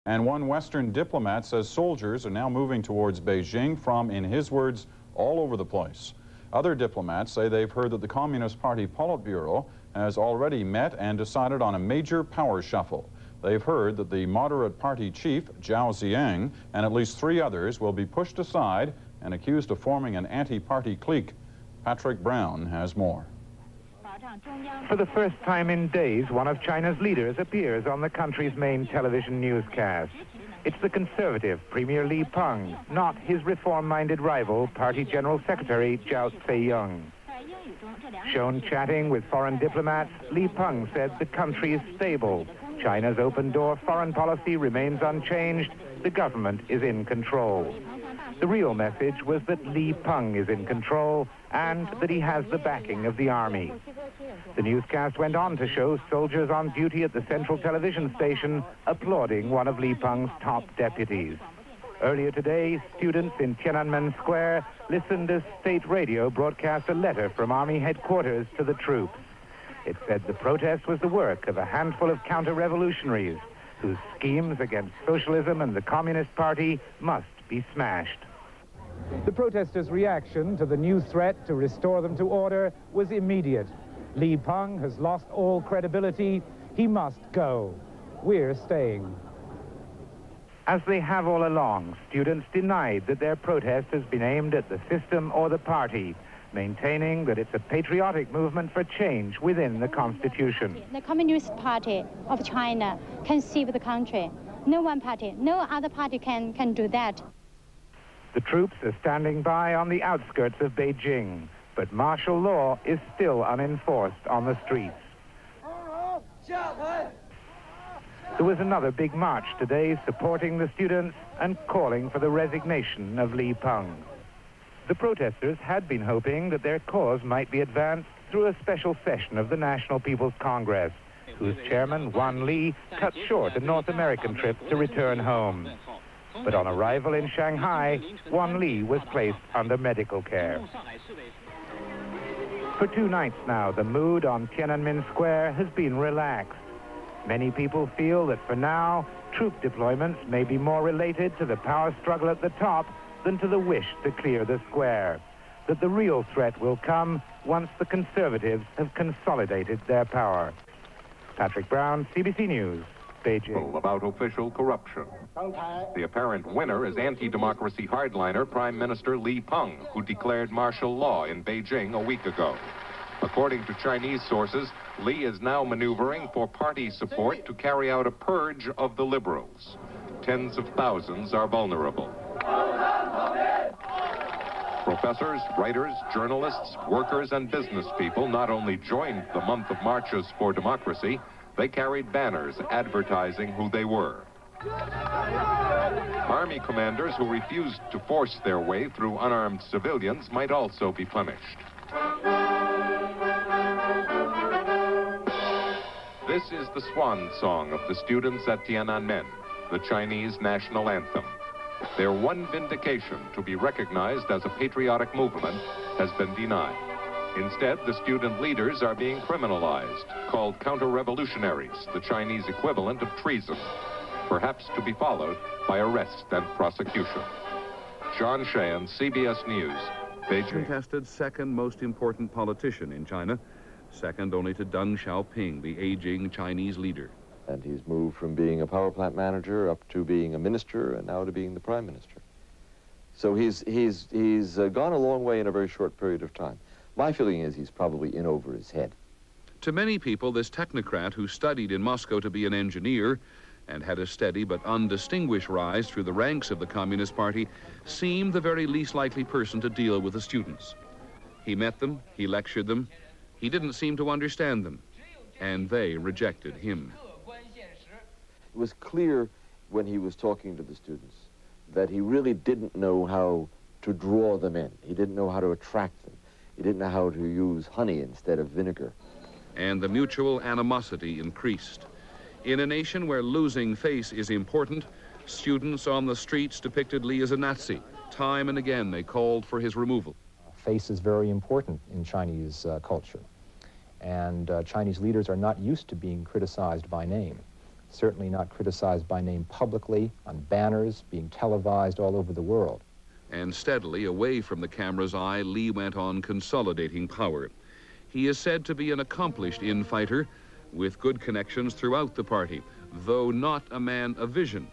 And one Western diplomat says soldiers are now moving towards Beijing from, in his words, all over the place. Other diplomats say they've heard that the Communist Party Politburo has already met and decided on a major power shuffle. They've heard that the moderate party chief, Zhao Ziyang, and at least 3 others will be pushed aside and accused of forming an anti-party clique. Patrick Brown has more. For the first time in days, one of China's leaders appears on the country's main television newscast. It's the conservative Premier Li Peng, not his reform-minded rival, Party General Secretary Zhao Ziyang. Shown chatting with foreign diplomats, Li Peng said the country is stable. China's open-door foreign policy remains unchanged. The government is in control. The real message was that Li Peng is in control and that he has the backing of the army. The newscast went on to show soldiers on duty at the central television station applauding one of Li Peng's top deputies. Earlier today, students in Tiananmen Square listened as state radio broadcast a letter from Army headquarters to the troops. It said the protest was the work of a handful of counter-revolutionaries whose schemes against socialism and the Communist Party must be smashed. The protesters' reaction to the new threat to restore them to order was immediate. Li Peng has lost all credibility. He must go. We're staying. As they have all along, students denied that their protest has been aimed at the system or the party, maintaining that it's a patriotic movement for change within the Constitution. The Communist Party of China can save the country. No one party, no other party can do that. The troops are standing by on the outskirts of Beijing, but martial law is still unenforced on the streets. There was another big march today supporting the students and calling for the resignation of Li Peng. The protesters had been hoping that their cause might be advanced through a special session of the National People's Congress, whose chairman, Wan Li, cut short a North American trip to return home. But on arrival in Shanghai, Wan Li was placed under medical care. For 2 nights now, the mood on Tiananmen Square has been relaxed. Many people feel that for now, troop deployments may be more related to the power struggle at the top than to the wish to clear the square. That the real threat will come once the conservatives have consolidated their power. Patrick Brown, CBC News, Beijing. About official corruption. The apparent winner is anti-democracy hardliner Prime Minister Li Peng, who declared martial law in Beijing a week ago. According to Chinese sources, Li is now maneuvering for party support to carry out a purge of the liberals. Tens of thousands are vulnerable. Professors, writers, journalists, workers, and business people not only joined the month of marches for democracy, they carried banners advertising who they were. Army commanders who refused to force their way through unarmed civilians might also be punished. This is the swan song of the students at Tiananmen, the Chinese national anthem. Their one vindication to be recognized as a patriotic movement has been denied. Instead, the student leaders are being criminalized, called counter-revolutionaries, the Chinese equivalent of treason, perhaps to be followed by arrest and prosecution. John Sheehan, CBS News, Beijing. Contested second most important politician in China, second only to Deng Xiaoping, the aging Chinese leader. And he's moved from being a power plant manager up to being a minister and now to being the prime minister. So he's gone a long way in a very short period of time. My feeling is he's probably in over his head. To many people, this technocrat who studied in Moscow to be an engineer and had a steady but undistinguished rise through the ranks of the Communist Party seemed the very least likely person to deal with the students. He met them, he lectured them, he didn't seem to understand them, and they rejected him. It was clear when he was talking to the students that he really didn't know how to draw them in. He didn't know how to attract them. He didn't know how to use honey instead of vinegar. And the mutual animosity increased. In a nation where losing face is important, students on the streets depicted Li as a Nazi. Time and again, they called for his removal. Face is very important in Chinese culture. And Chinese leaders are not used to being criticized by name. certainly not criticized by name publicly, on banners, being televised all over the world. And steadily, away from the camera's eye, Li went on consolidating power. He is said to be an accomplished infighter with good connections throughout the party, though not a man of vision.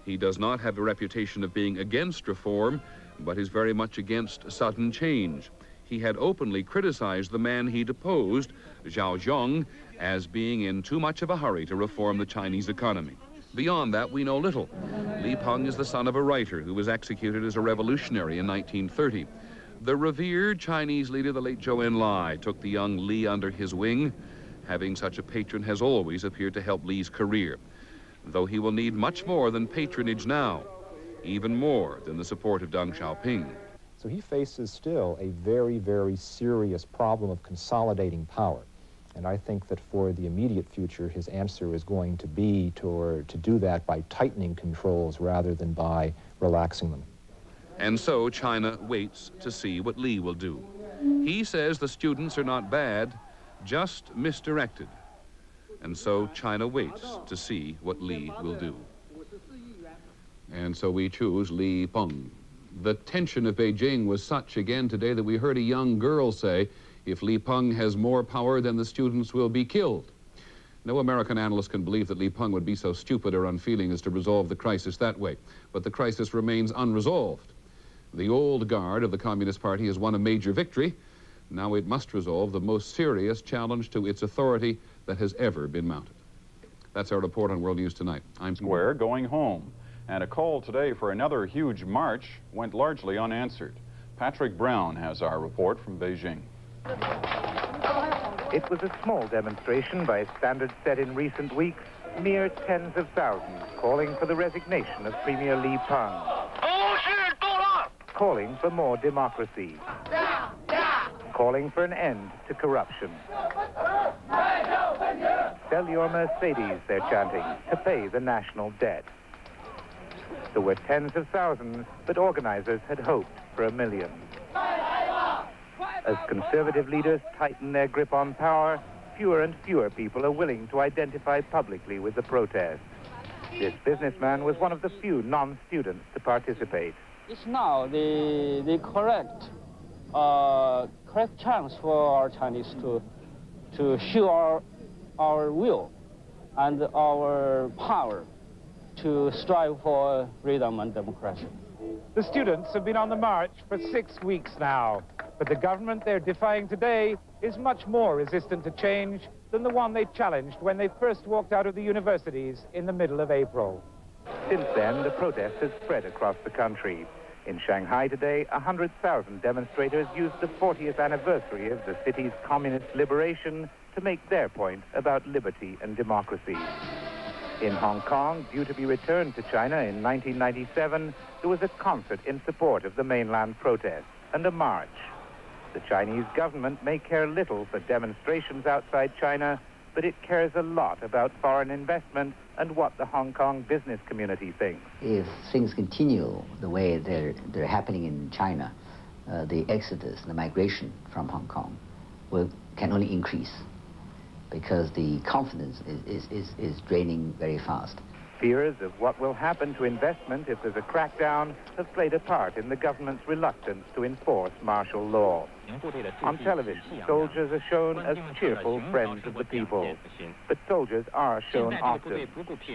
He does not have a reputation of being against reform, but is very much against sudden change. He had openly criticized the man he deposed, Zhao Zhong, as being in too much of a hurry to reform the Chinese economy. Beyond that, we know little. Li Peng is the son of a writer who was executed as a revolutionary in 1930. The revered Chinese leader, the late Zhou Enlai, took the young Li under his wing. Having such a patron has always appeared to help Li's career, though he will need much more than patronage now, even more than the support of Deng Xiaoping. So he faces still a very, very serious problem of consolidating power. And I think that for the immediate future, his answer is going to be to do that by tightening controls rather than by relaxing them. And so China waits to see what Li will do. He says the students are not bad, just misdirected. And so China waits to see what Li will do. And so we choose Li Peng. The tension of Beijing was such again today that we heard a young girl say, if Li Peng has more power, then the students will be killed. No American analyst can believe that Li Peng would be so stupid or unfeeling as to resolve the crisis that way. But the crisis remains unresolved. The old guard of the Communist Party has won a major victory. Now it must resolve the most serious challenge to its authority that has ever been mounted. That's our report on World News Tonight. I'm Square going home. And a call today for another huge march went largely unanswered. Patrick Brown has our report from Beijing. It was a small demonstration by standards set in recent weeks, mere tens of thousands calling for the resignation of Premier Li Peng, calling for more democracy, calling for an end to corruption. Sell your Mercedes, they're chanting, to pay the national debt. There were tens of thousands, but organizers had hoped for 1 million. As conservative leaders tighten their grip on power, fewer and fewer people are willing to identify publicly with the protest. This businessman was one of the few non-students to participate. It's now the correct chance for our Chinese to show our will and our power to strive for freedom and democracy. The students have been on the march for 6 weeks now, but the government they're defying today is much more resistant to change than the one they challenged when they first walked out of the universities in the middle of April. Since then, the protest has spread across the country. In Shanghai today, 100,000 demonstrators used the 40th anniversary of the city's communist liberation to make their point about liberty and democracy. In Hong Kong, due to be returned to China in 1997, there was a concert in support of the mainland protest and a march. The Chinese government may care little for demonstrations outside China, but it cares a lot about foreign investment and what the Hong Kong business community thinks. If things continue the way they're happening in China, the exodus, the migration from Hong Kong can only increase, because the confidence is draining very fast. Fears of what will happen to investment if there's a crackdown have played a part in the government's reluctance to enforce martial law. On television, soldiers are shown as cheerful friends of the people. But soldiers are shown often,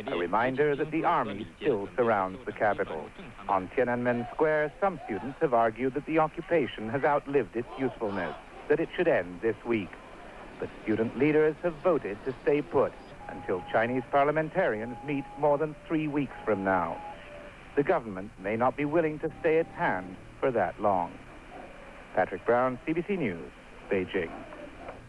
a reminder that the army still surrounds the capital. On Tiananmen Square, some students have argued that the occupation has outlived its usefulness, that it should end this week. But student leaders have voted to stay put until Chinese parliamentarians meet more than 3 weeks from now. The government may not be willing to stay its hand for that long. Patrick Brown, CBC News, Beijing.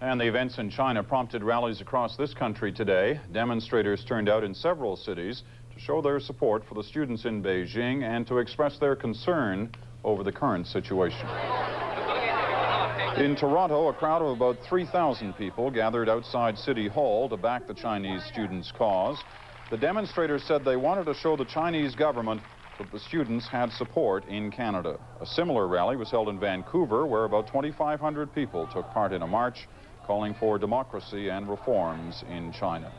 And the events in China prompted rallies across this country today. Demonstrators turned out in several cities to show their support for the students in Beijing and to express their concern over the current situation. In Toronto, a crowd of about 3,000 people gathered outside City Hall to back the Chinese students' cause. The demonstrators said they wanted to show the Chinese government that the students had support in Canada. A similar rally was held in Vancouver, where about 2,500 people took part in a march calling for democracy and reforms in China.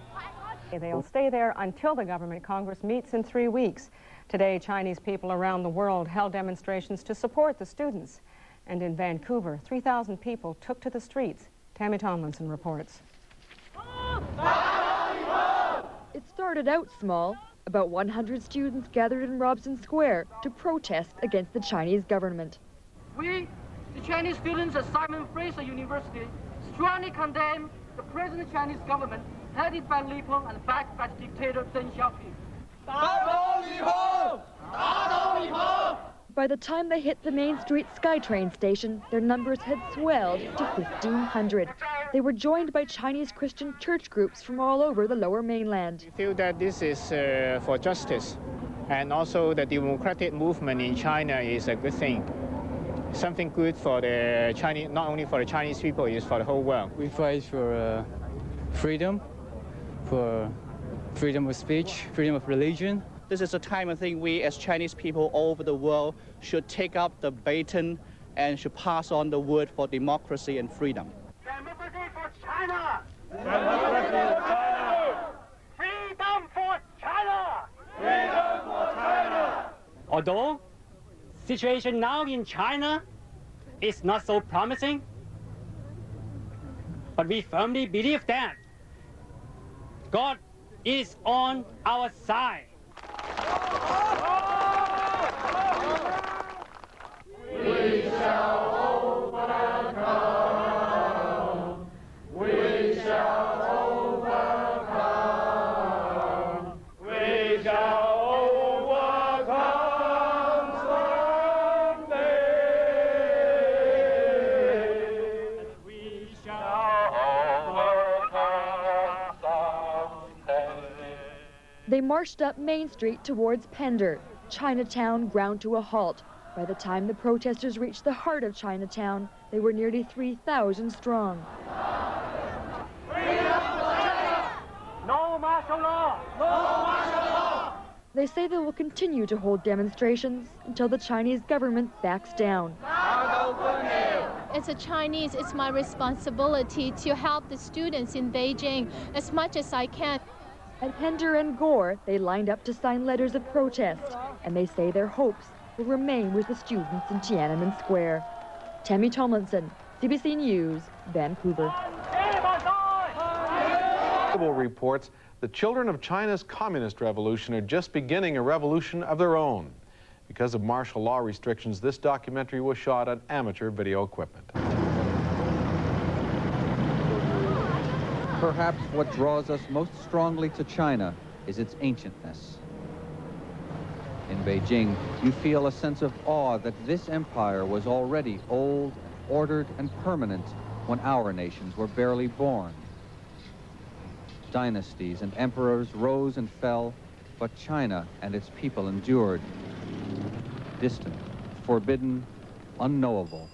They'll stay there until the government Congress meets in 3 weeks. Today, Chinese people around the world held demonstrations to support the students. And in Vancouver, 3,000 people took to the streets. Tammy Tomlinson reports. It started out small. About 100 students gathered in Robson Square to protest against the Chinese government. We, the Chinese students at Simon Fraser University, strongly condemn the present Chinese government headed by Li Peng and backed by the dictator Deng Xiaoping. By the time they hit the Main Street SkyTrain station, their numbers had swelled to 1,500. They were joined by Chinese Christian church groups from all over the Lower Mainland. I feel that this is for justice, and also the democratic movement in China is a good thing. Something good for the Chinese, not only for the Chinese people, it's for the whole world. We fight for freedom of speech, freedom of religion. This is a time I think we as Chinese people all over the world should take up the baton and should pass on the word for democracy and freedom. Democracy for China! Democracy for China! Freedom for China! Freedom for China! Although situation now in China is not so promising, but we firmly believe that God is on our side. We shall overcome. We shall overcome. We shall overcome someday. We shall overcome someday. They marched up Main Street towards Pender. Chinatown ground to a halt. By the time the protesters reached the heart of Chinatown, they were nearly 3,000 strong. No martial law! No martial law! They say they will continue to hold demonstrations until the Chinese government backs down. As a Chinese, it's my responsibility to help the students in Beijing as much as I can. At Pender and Gore, they lined up to sign letters of protest, and they say their hopes will remain with the students in Tiananmen Square. Tammy Tomlinson, CBC News, Vancouver. Reports the children of China's communist revolution are just beginning a revolution of their own. Because of martial law restrictions, this documentary was shot on amateur video equipment. Perhaps what draws us most strongly to China is its ancientness. In Beijing, you feel a sense of awe that this empire was already old, ordered, and permanent when our nations were barely born. Dynasties and emperors rose and fell, but China and its people endured. Distant, forbidden, unknowable.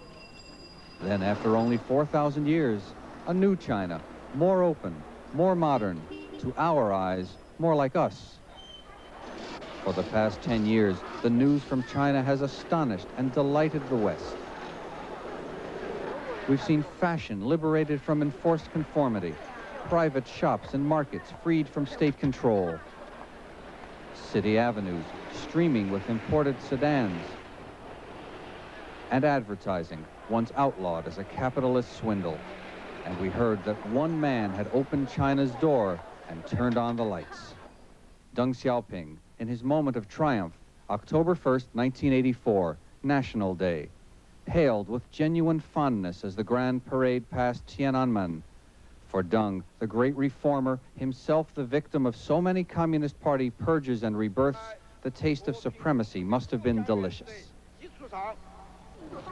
Then, after only 4,000 years, a new China, more open, more modern, to our eyes, more like us. For the past 10 years, the news from China has astonished and delighted the West. We've seen fashion liberated from enforced conformity, private shops and markets freed from state control, city avenues streaming with imported sedans, and advertising once outlawed as a capitalist swindle. And we heard that one man had opened China's door and turned on the lights. Deng Xiaoping, in his moment of triumph, October 1st, 1984, National Day, hailed with genuine fondness as the grand parade passed Tiananmen. For Deng, the great reformer, himself the victim of so many Communist Party purges and rebirths, the taste of supremacy must have been delicious.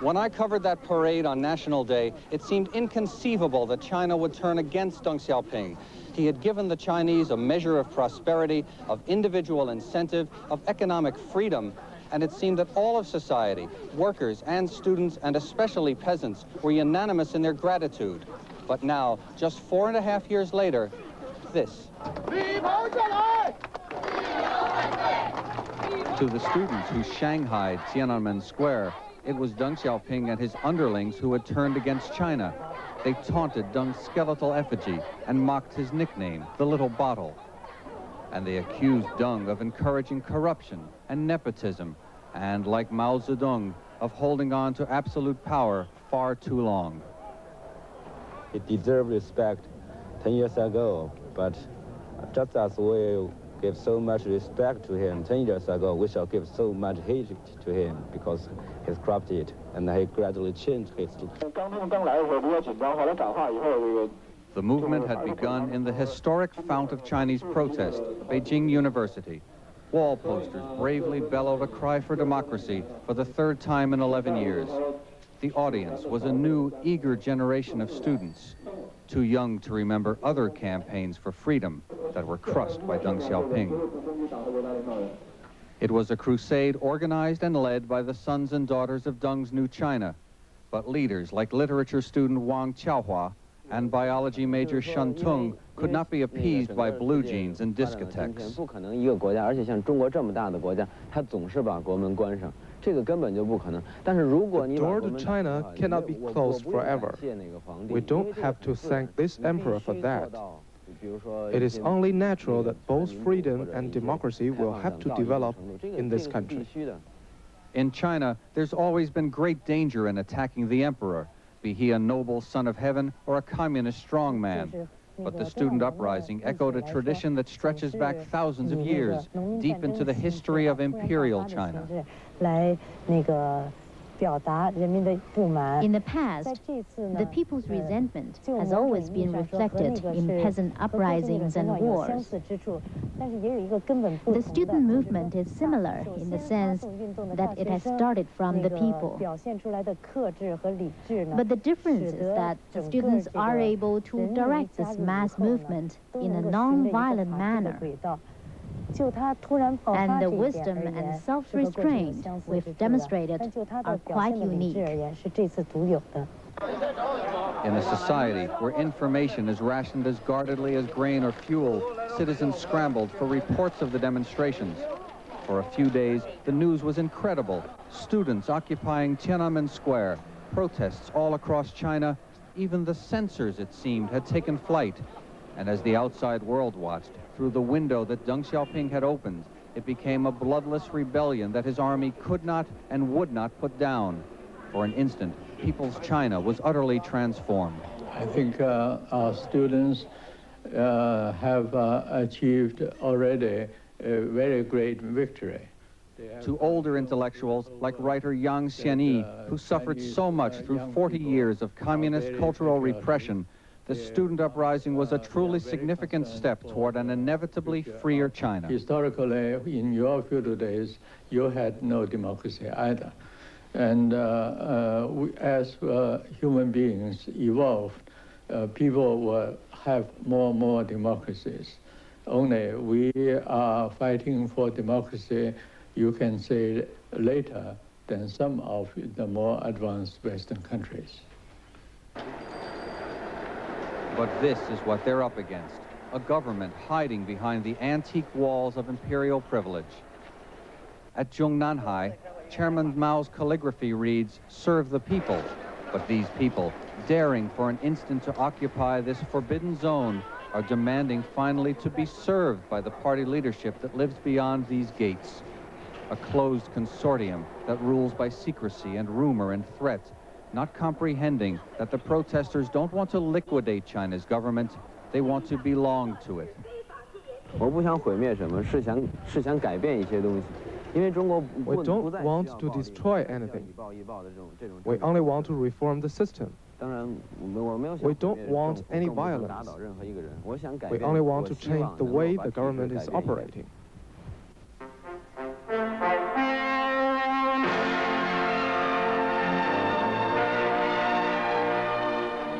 When I covered that parade on National Day, it seemed inconceivable that China would turn against Deng Xiaoping. He had given the Chinese a measure of prosperity, of individual incentive, of economic freedom, and it seemed that all of society, workers and students, and especially peasants, were unanimous in their gratitude. But now, just 4.5 years later, this. To the students who shanghaied Tiananmen Square, it was Deng Xiaoping and his underlings who had turned against China. They taunted Deng's skeletal effigy and mocked his nickname, the Little Bottle. And they accused Deng of encouraging corruption and nepotism, and, like Mao Zedong, of holding on to absolute power far too long. He deserved respect 10 years ago, but just as we give so much respect to him 10 years ago, we shall give so much hate to him because he's corrupted and he gradually changed his. The movement had begun in the historic fount of Chinese protest, Beijing University. Wall posters bravely bellowed a cry for democracy for the third time in 11 years. The audience was a new, eager generation of students, too young to remember other campaigns for freedom that were crushed by Deng Xiaoping. It was a crusade organized and led by the sons and daughters of Deng's new China, but leaders like literature student Wang Qiaohua and biology major Shen Tung could not be appeased by blue jeans and discotheques. The door to China cannot be closed forever. We don't have to thank this emperor for that. It is only natural that both freedom and democracy will have to develop in this country. In China, there's always been great danger in attacking the emperor, be he a noble son of heaven or a communist strongman. But the student uprising echoed a tradition that stretches back thousands of years, deep into the history of imperial China. In the past, the people's resentment has always been reflected in peasant uprisings and wars. The student movement is similar in the sense that it has started from the people. But the difference is that the students are able to direct this mass movement in a non-violent manner. And the wisdom and self-restraint we've demonstrated are quite unique. In a society where information is rationed as guardedly as grain or fuel, citizens scrambled for reports of the demonstrations. For a few days, the news was incredible. Students occupying Tiananmen Square, protests all across China, even the censors, it seemed, had taken flight. And as the outside world watched, through the window that Deng Xiaoping had opened, it became a bloodless rebellion that his army could not and would not put down. For an instant, People's China was utterly transformed. I think our students have achieved already a very great victory. To older intellectuals like writer Yang Xianyi, who suffered so much through 40 years of communist cultural repression, the student uprising was a truly significant step toward an inevitably freer China. Historically, in your feudal days, you had no democracy either. And as human beings evolved, people will have more and more democracies. Only we are fighting for democracy, you can say, later than some of the more advanced Western countries. But this is what they're up against, a government hiding behind the antique walls of imperial privilege. At Zhongnanhai, Chairman Mao's calligraphy reads, "Serve the people." But these people, daring for an instant to occupy this forbidden zone, are demanding finally to be served by the party leadership that lives beyond these gates. A closed consortium that rules by secrecy and rumor and threat, not comprehending that the protesters don't want to liquidate China's government, they want to belong to it. We don't want to destroy anything. We only want to reform the system. We don't want any violence. We only want to change the way the government is operating.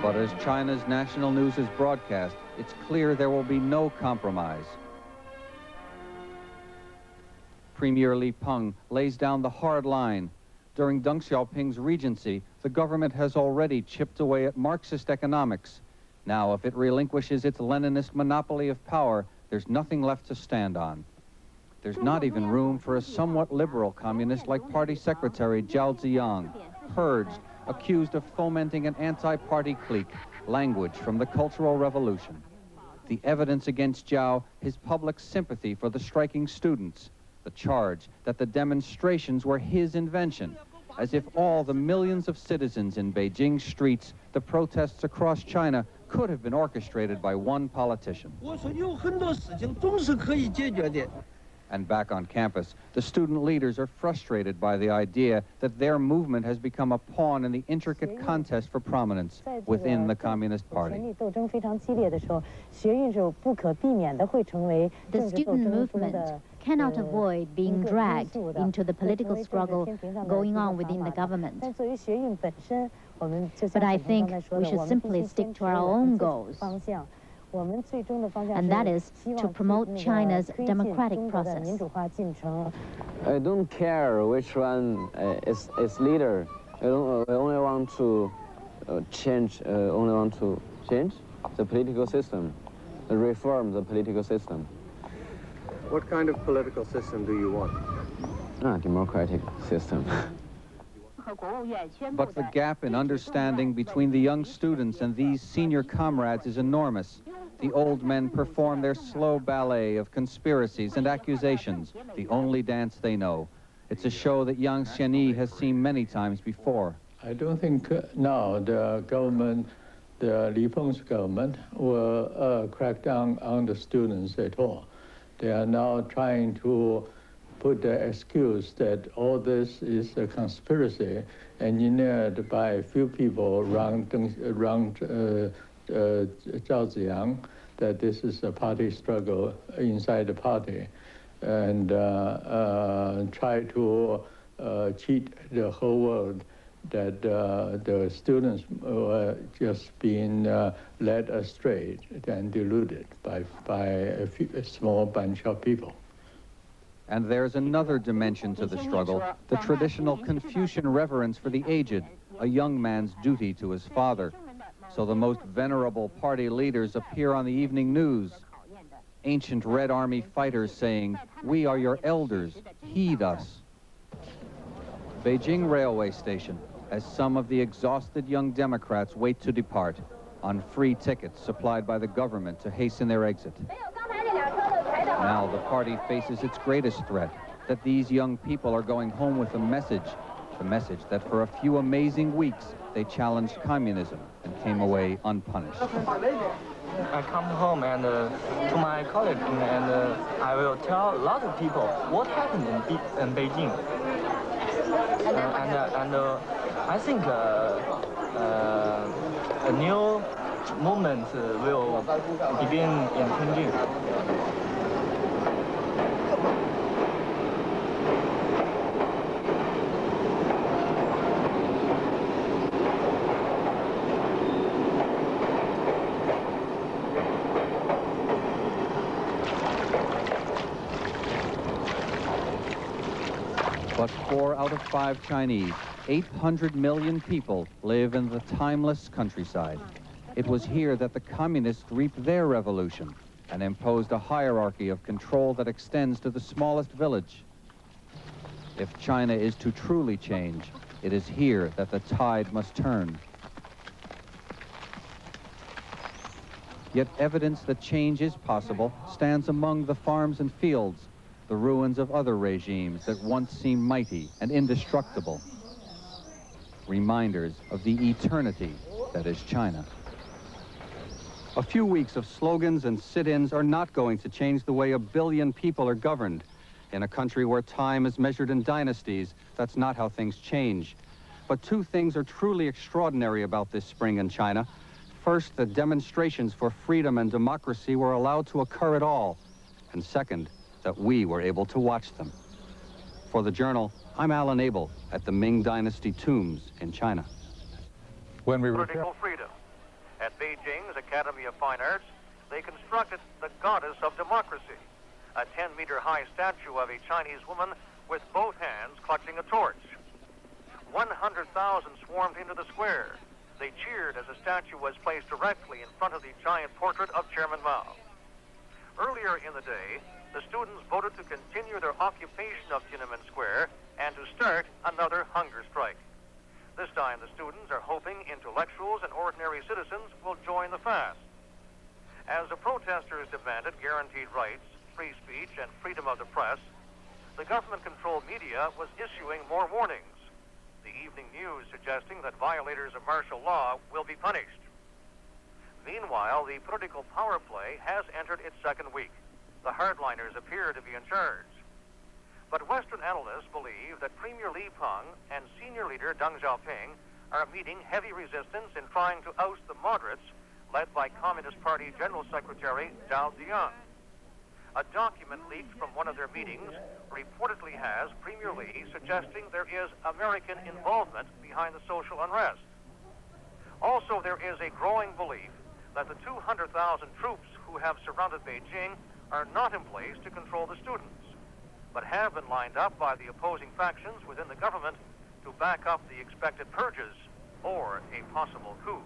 But as China's national news is broadcast, it's clear there will be no compromise. Premier Li Peng lays down the hard line. During Deng Xiaoping's regency, the government has already chipped away at Marxist economics. Now, if it relinquishes its Leninist monopoly of power, there's nothing left to stand on. There's not even room for a somewhat liberal communist like Party Secretary Zhao Ziyang, purged, accused of fomenting an anti-party clique, language from the Cultural Revolution. The evidence against Zhao, his public sympathy for the striking students, the charge that the demonstrations were his invention, as if all the millions of citizens in Beijing streets, the protests across China, could have been orchestrated by one politician. And back on campus, the student leaders are frustrated by the idea that their movement has become a pawn in the intricate contest for prominence within the Communist Party. The student movement cannot avoid being dragged into the political struggle going on within the government. But I think we should simply stick to our own goals. And that is to promote China's democratic process. I don't care which one is leader. I only want to change the political system, reform the political system. What kind of political system do you want? Democratic system. But the gap in understanding between the young students and these senior comrades is enormous. The old men perform their slow ballet of conspiracies and accusations, the only dance they know. It's a show that Yang Xianyi has seen many times before. I don't think now the government, the Li Peng's government, will crack down on the students at all. They are now trying to put the excuse that all this is a conspiracy engineered by a few people around Zhao Ziyang, that this is a party struggle inside the party, and try to cheat the whole world that the students were just being led astray and deluded by a small bunch of people. And there's another dimension to the struggle, the traditional Confucian reverence for the aged, a young man's duty to his father. So the most venerable party leaders appear on the evening news. Ancient Red Army fighters saying, "We are your elders, heed us." Beijing railway station, as some of the exhausted young Democrats wait to depart on free tickets supplied by the government to hasten their exit. Now the party faces its greatest threat, that these young people are going home with a message, the message that for a few amazing weeks they challenged communism and came away unpunished. I come home and to my colleague, and I will tell a lot of people what happened in Beijing. And I think a new movement will begin in Tianjin. But 4 out of 5 Chinese, 800 million people, live in the timeless countryside. It was here that the communists reaped their revolution and imposed a hierarchy of control that extends to the smallest village. If China is to truly change, it is here that the tide must turn. Yet evidence that change is possible stands among the farms and fields, the ruins of other regimes that once seemed mighty and indestructible. Reminders of the eternity that is China. A few weeks of slogans and sit-ins are not going to change the way 1 billion people are governed. In a country where time is measured in dynasties, that's not how things change. But 2 things are truly extraordinary about this spring in China. First, the demonstrations for freedom and democracy were allowed to occur at all. And second, that we were able to watch them. For the Journal, I'm Alan Abel at the Ming Dynasty tombs in China. When we political freedom. At Beijing's Academy of Fine Arts, they constructed the goddess of democracy, a 10-meter-high statue of a Chinese woman with both hands clutching a torch. 100,000 swarmed into the square. They cheered as the statue was placed directly in front of the giant portrait of Chairman Mao. Earlier in the day, the students voted to continue their occupation of Tiananmen Square and to start another hunger strike. This time, the students are hoping intellectuals and ordinary citizens will join the fast. As the protesters media was issuing more warnings. The evening news suggesting that violators of martial law will be punished. Meanwhile, the political power play has entered its second week. The hardliners appear to be in charge. But Western analysts believe that Premier Li Peng and senior leader Deng Xiaoping are meeting heavy resistance in trying to oust the moderates led by Communist Party General Secretary Zhao Ziyang. A document leaked from one of their meetings reportedly has Premier Li suggesting there is American involvement behind the social unrest. Also, there is a growing belief that the 200,000 troops who have surrounded Beijing are not in place to control the students, but have been lined up by the opposing factions within the government to back up the expected purges or a possible coup.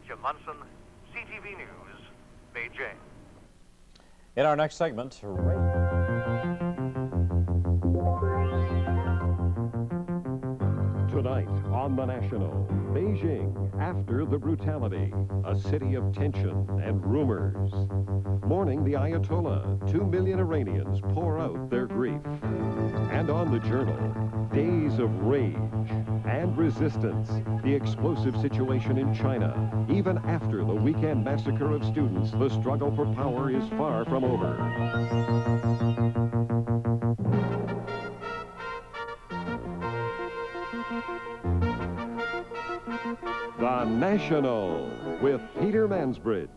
Jim Munson, CTV News, Beijing. In our next segment, tonight on The National, Beijing after the brutality, a city of tension and rumors. Mourning the Ayatollah, 2 million Iranians pour out their grief. And on the Journal, days of rage and resistance, the explosive situation in China. Even after the weekend massacre of students, the struggle for power is far from over. The National with Peter Mansbridge.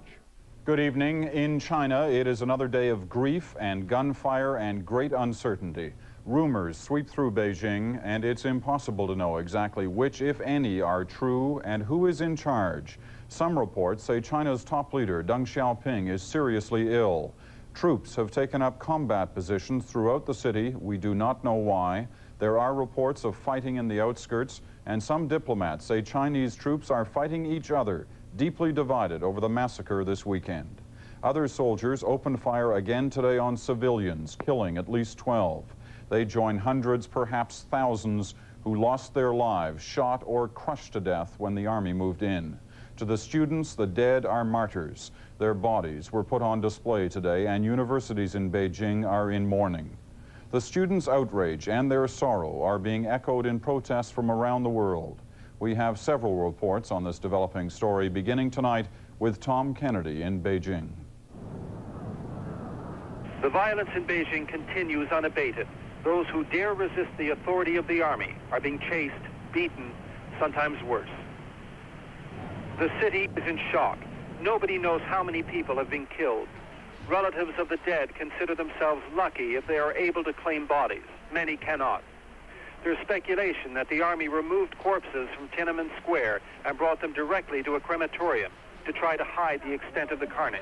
Good evening. In China, it is another day of grief and gunfire and great uncertainty. Rumors sweep through Beijing, and it's impossible to know exactly which, if any, are true and who is in charge. Some reports say China's top leader, Deng Xiaoping, is seriously ill. Troops have taken up combat positions throughout the city. We do not know why. There are reports of fighting in the outskirts, and some diplomats say Chinese troops are fighting each other, deeply divided over the massacre this weekend. Other soldiers opened fire again today on civilians, killing at least 12. They join hundreds, perhaps thousands, who lost their lives, shot or crushed to death when the army moved in. To the students, the dead are martyrs. Their bodies were put on display today, and universities in Beijing are in mourning. The students' outrage and their sorrow are being echoed in protests from around the world. We have several reports on this developing story, beginning tonight with Tom Kennedy in Beijing. The violence in Beijing continues unabated. Those who dare resist the authority of the army are being chased, beaten, sometimes worse. The city is in shock. Nobody knows how many people have been killed. Relatives of the dead consider themselves lucky if they are able to claim bodies. Many cannot. There's speculation that the army removed corpses from Tiananmen Square and brought them directly to a crematorium to try to hide the extent of the carnage.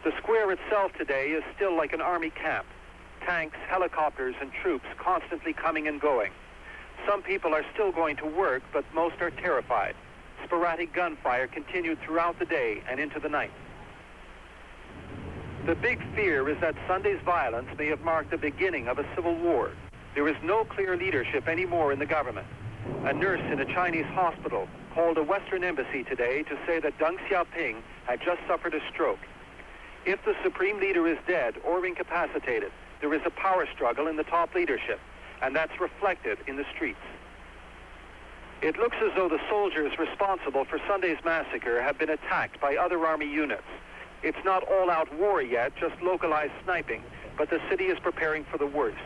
The square itself today is still like an army camp. Tanks, helicopters, and troops constantly coming and going. Some people are still going to work, but most are terrified. Sporadic gunfire continued throughout the day and into the night. The big fear is that Sunday's violence may have marked the beginning of a civil war. There is no clear leadership anymore in the government. A nurse in a Chinese hospital called a Western embassy today to say that Deng Xiaoping had just suffered a stroke. If the supreme leader is dead or incapacitated, there is a power struggle in the top leadership, and that's reflected in the streets. It looks as though the soldiers responsible for Sunday's massacre have been attacked by other army units. It's not all-out war yet, just localized sniping, but the city is preparing for the worst.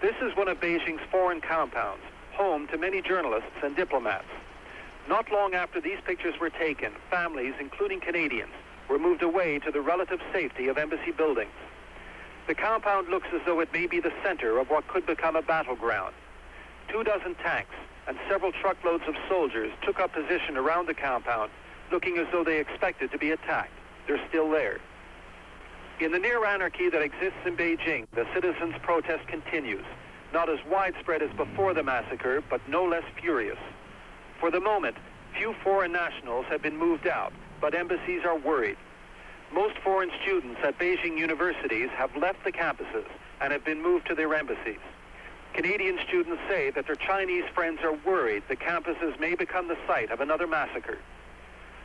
This is one of Beijing's foreign compounds, home to many journalists and diplomats. Not long after these pictures were taken, families, including Canadians, were moved away to the relative safety of embassy buildings. The compound looks as though it may be the center of what could become a battleground. 24 tanks and several truckloads of soldiers took up position around the compound, looking as though they expected to be attacked. They're still there. In the near anarchy that exists in Beijing, the citizens' protest continues. Not as widespread as before the massacre, but no less furious. For the moment, few foreign nationals have been moved out, but embassies are worried. Most foreign students at Beijing universities have left the campuses and have been moved to their embassies. Canadian students say that their Chinese friends are worried the campuses may become the site of another massacre.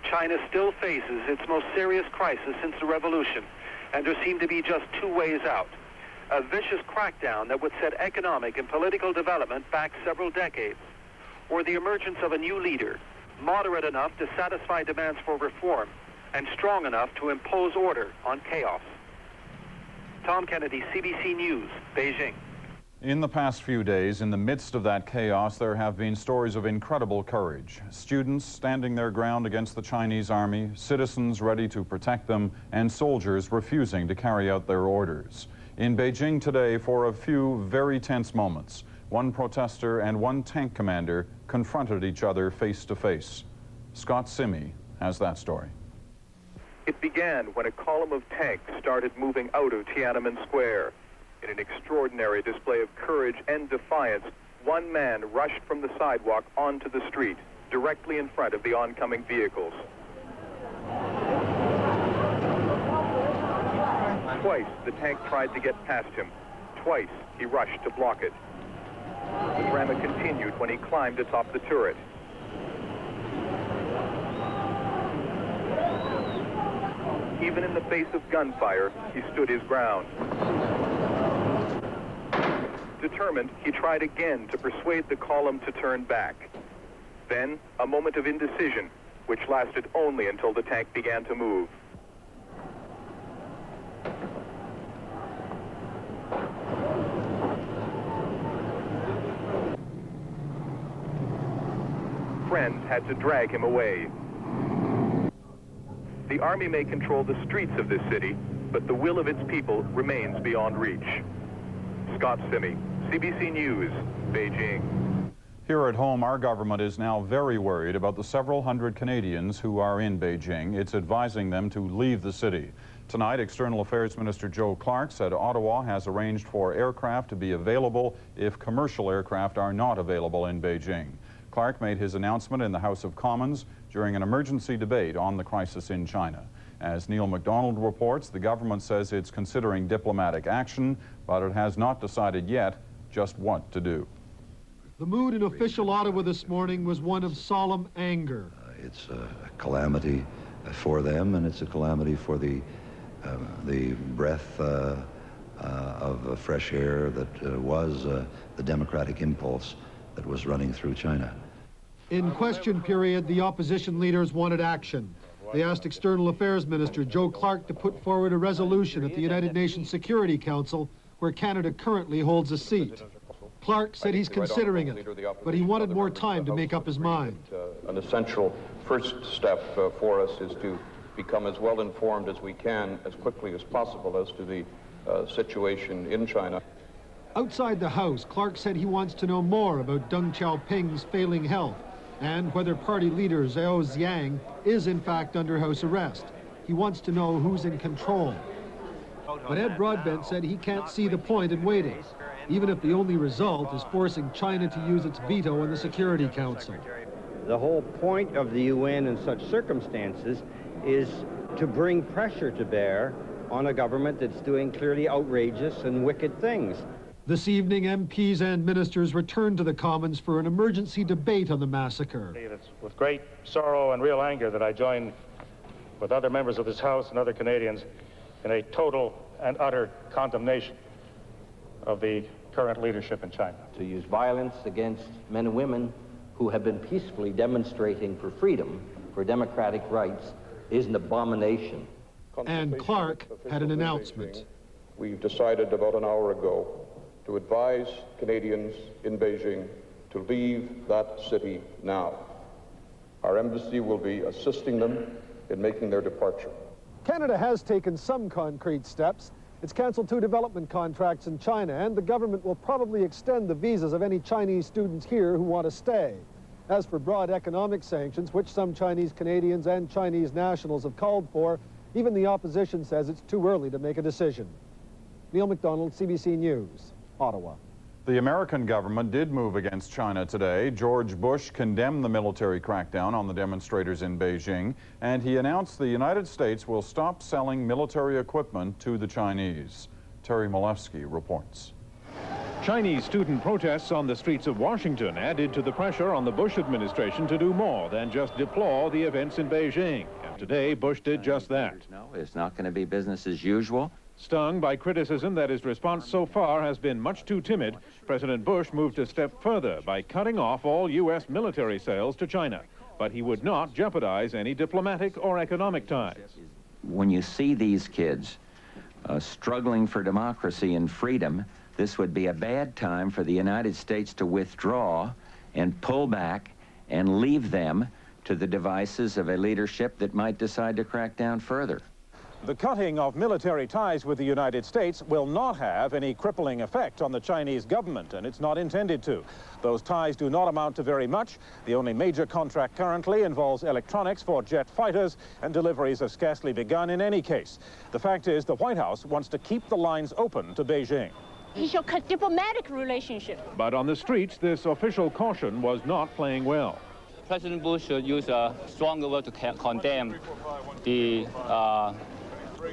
China still faces its most serious crisis since the revolution, and there seem to be just two ways out. a vicious crackdown that would set economic and political development back several decades, or the emergence of a new leader, moderate enough to satisfy demands for reform and strong enough to impose order on chaos. Tom Kennedy, CBC News, Beijing. In the past few days, in the midst of that chaos, there have been stories of incredible courage. Students standing their ground against the Chinese army, citizens ready to protect them, and soldiers refusing to carry out their orders. In Beijing today, for a few very tense moments, one protester and one tank commander confronted each other face to face. Scott Simi has that story. It began when a column of tanks started moving out of Tiananmen Square. In an extraordinary display of courage and defiance, one man rushed from the sidewalk onto the street, directly in front of the oncoming vehicles. Twice, the tank tried to get past him. Twice, he rushed to block it. The drama continued when he climbed atop the turret. Even in the face of gunfire, he stood his ground. Determined, he tried again to persuade the column to turn back. Then, a moment of indecision, which lasted only until the tank began to move. Friends had to drag him away. The army may control the streets of this city, but the will of its people remains beyond reach. Scott Simi, CBC News, Beijing. Here at home, our government is now very worried about the several hundred Canadians who are in Beijing. It's advising them to leave the city. Tonight, External Affairs Minister Joe Clark said Ottawa has arranged for aircraft to be available if commercial aircraft are not available in Beijing. Clark made his announcement in the House of Commons during an emergency debate on the crisis in China. As Neil MacDonald reports, the government says it's considering diplomatic action, but it has not decided yet just what to do. The mood in official Ottawa this morning was one of solemn anger. It's a calamity for them, and it's a calamity for the breath of fresh air that was the democratic impulse that was running through China. In question period, the opposition leaders wanted action. They asked External Affairs Minister Joe Clark to put forward a resolution at the United Nations Security Council, where Canada currently holds a seat. Clark said he's considering it, but he wanted more time to make up his mind. An essential first step for us is to become as well informed as we can, as quickly as possible, as to the situation in China. Outside the House, Clark said he wants to know more about Deng Xiaoping's failing health and whether party leader Zhao Ziyang is in fact under house arrest. He wants to know who's in control. But Ed Broadbent said he can't see the point in waiting, even if the only result is forcing China to use its veto in the Security Council. The whole point of the UN in such circumstances is to bring pressure to bear on a government that's doing clearly outrageous and wicked things. This evening, MPs and ministers returned to the Commons for an emergency debate on the massacre. It's with great sorrow and real anger that I join with other members of this House and other Canadians in a total and utter condemnation of the current leadership in China. To use violence against men and women who have been peacefully demonstrating for freedom, for democratic rights, is an abomination. And Clark had an announcement. We've decided about an hour ago to advise Canadians in Beijing to leave that city now. Our embassy will be assisting them in making their departure. Canada has taken some concrete steps. It's canceled 2 development contracts in China, and the government will probably extend the visas of any Chinese students here who want to stay. As for broad economic sanctions, which some Chinese Canadians and Chinese nationals have called for, even the opposition says it's too early to make a decision. Neil MacDonald, CBC News, Ottawa. The American government did move against China today. George Bush condemned the military crackdown on the demonstrators in Beijing, and he announced the United States will stop selling military equipment to the Chinese. Terry Malewski reports. Chinese student protests on the streets of Washington added to the pressure on the Bush administration to do more than just deplore the events in Beijing. And today, Bush did just that. No, it's not going to be business as usual. Stung by criticism that his response so far has been much too timid, President Bush moved a step further by cutting off all U.S. military sales to China. But he would not jeopardize any diplomatic or economic ties. When you see these kids struggling for democracy and freedom, this would be a bad time for the United States to withdraw and pull back and leave them to the devices of a leadership that might decide to crack down further. The cutting of military ties with the United States will not have any crippling effect on the Chinese government, and it's not intended to. Those ties do not amount to very much. The only major contract currently involves electronics for jet fighters, and deliveries have scarcely begun in any case. The fact is, the White House wants to keep the lines open to Beijing. He should cut diplomatic relationship. But on the streets, this official caution was not playing well. President Bush should use a stronger word to condemn the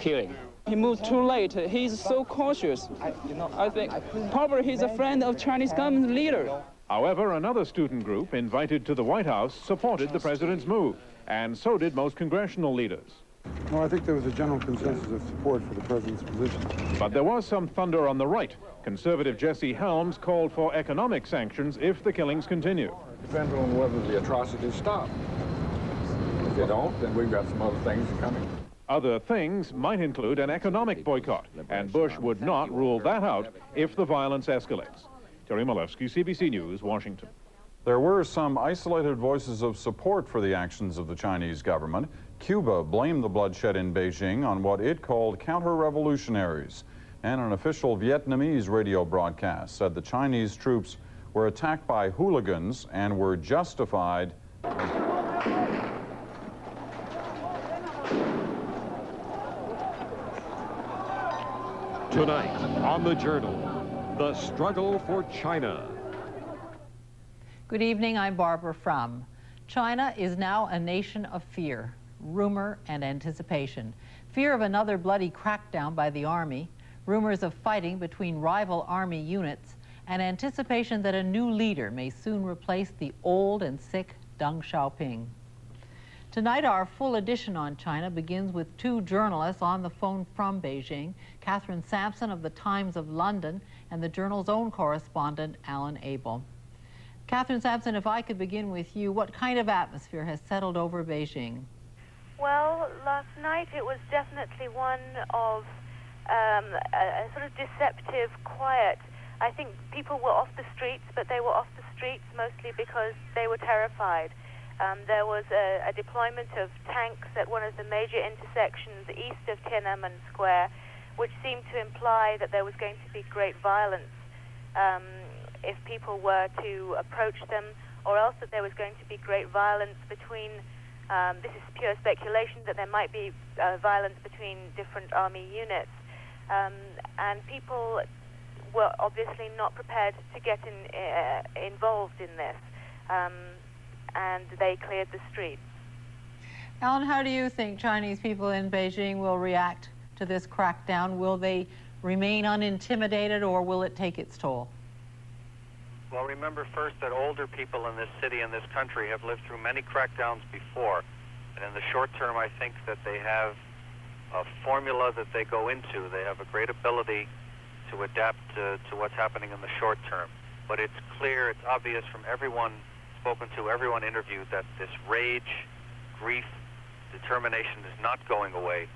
killing. He moved too late. He's so cautious. I think probably he's a friend of Chinese government leader. However, another student group invited to the White House supported the president's move, and so did most congressional leaders. No, I think there was a general consensus of support for the president's position. But there was some thunder on the right. Conservative Jesse Helms called for economic sanctions if the killings continue. Depends on whether the atrocities stop. If they don't, then we've got some other things coming. Other things might include an economic boycott, and Bush would not rule that out if the violence escalates. Terry Malewski, CBC News, Washington. There were some isolated voices of support for the actions of the Chinese government. Cuba blamed the bloodshed in Beijing on what it called counter-revolutionaries. And an official Vietnamese radio broadcast said the Chinese troops were attacked by hooligans and were justified. Tonight on The Journal, the struggle for China. Good evening, I'm Barbara Frum. China is now a nation of fear, rumor, and anticipation. Fear of another bloody crackdown by the army, rumors of fighting between rival army units, and anticipation that a new leader may soon replace the old and sick Deng Xiaoping. Tonight, our full edition on China begins with two journalists on the phone from Beijing, Catherine Sampson of the Times of London and the Journal's own correspondent, Alan Abel. Catherine Sampson, if I could begin with you, what kind of atmosphere has settled over Beijing? Well, last night it was definitely one of a sort of deceptive quiet. I think people were off the streets, but they were off the streets mostly because they were terrified. There was a deployment of tanks at one of the major intersections east of Tiananmen Square, which seemed to imply that there was going to be great violence if people were to approach them, or else that there was going to be great violence between, this is pure speculation, that there might be violence between different army units. And people were obviously not prepared to get involved in this. And they cleared the streets. Alan, how do you think Chinese people in Beijing will react to this crackdown? Will they remain unintimidated, or will it take its toll? Well, remember first that older people in this city and this country have lived through many crackdowns before. And in the short term, I think that they have a formula that they go into. They have a great ability to adapt to what's happening in the short term. But it's clear, it's obvious from everyone spoken to, everyone interviewed, that this rage, grief, determination is not going away,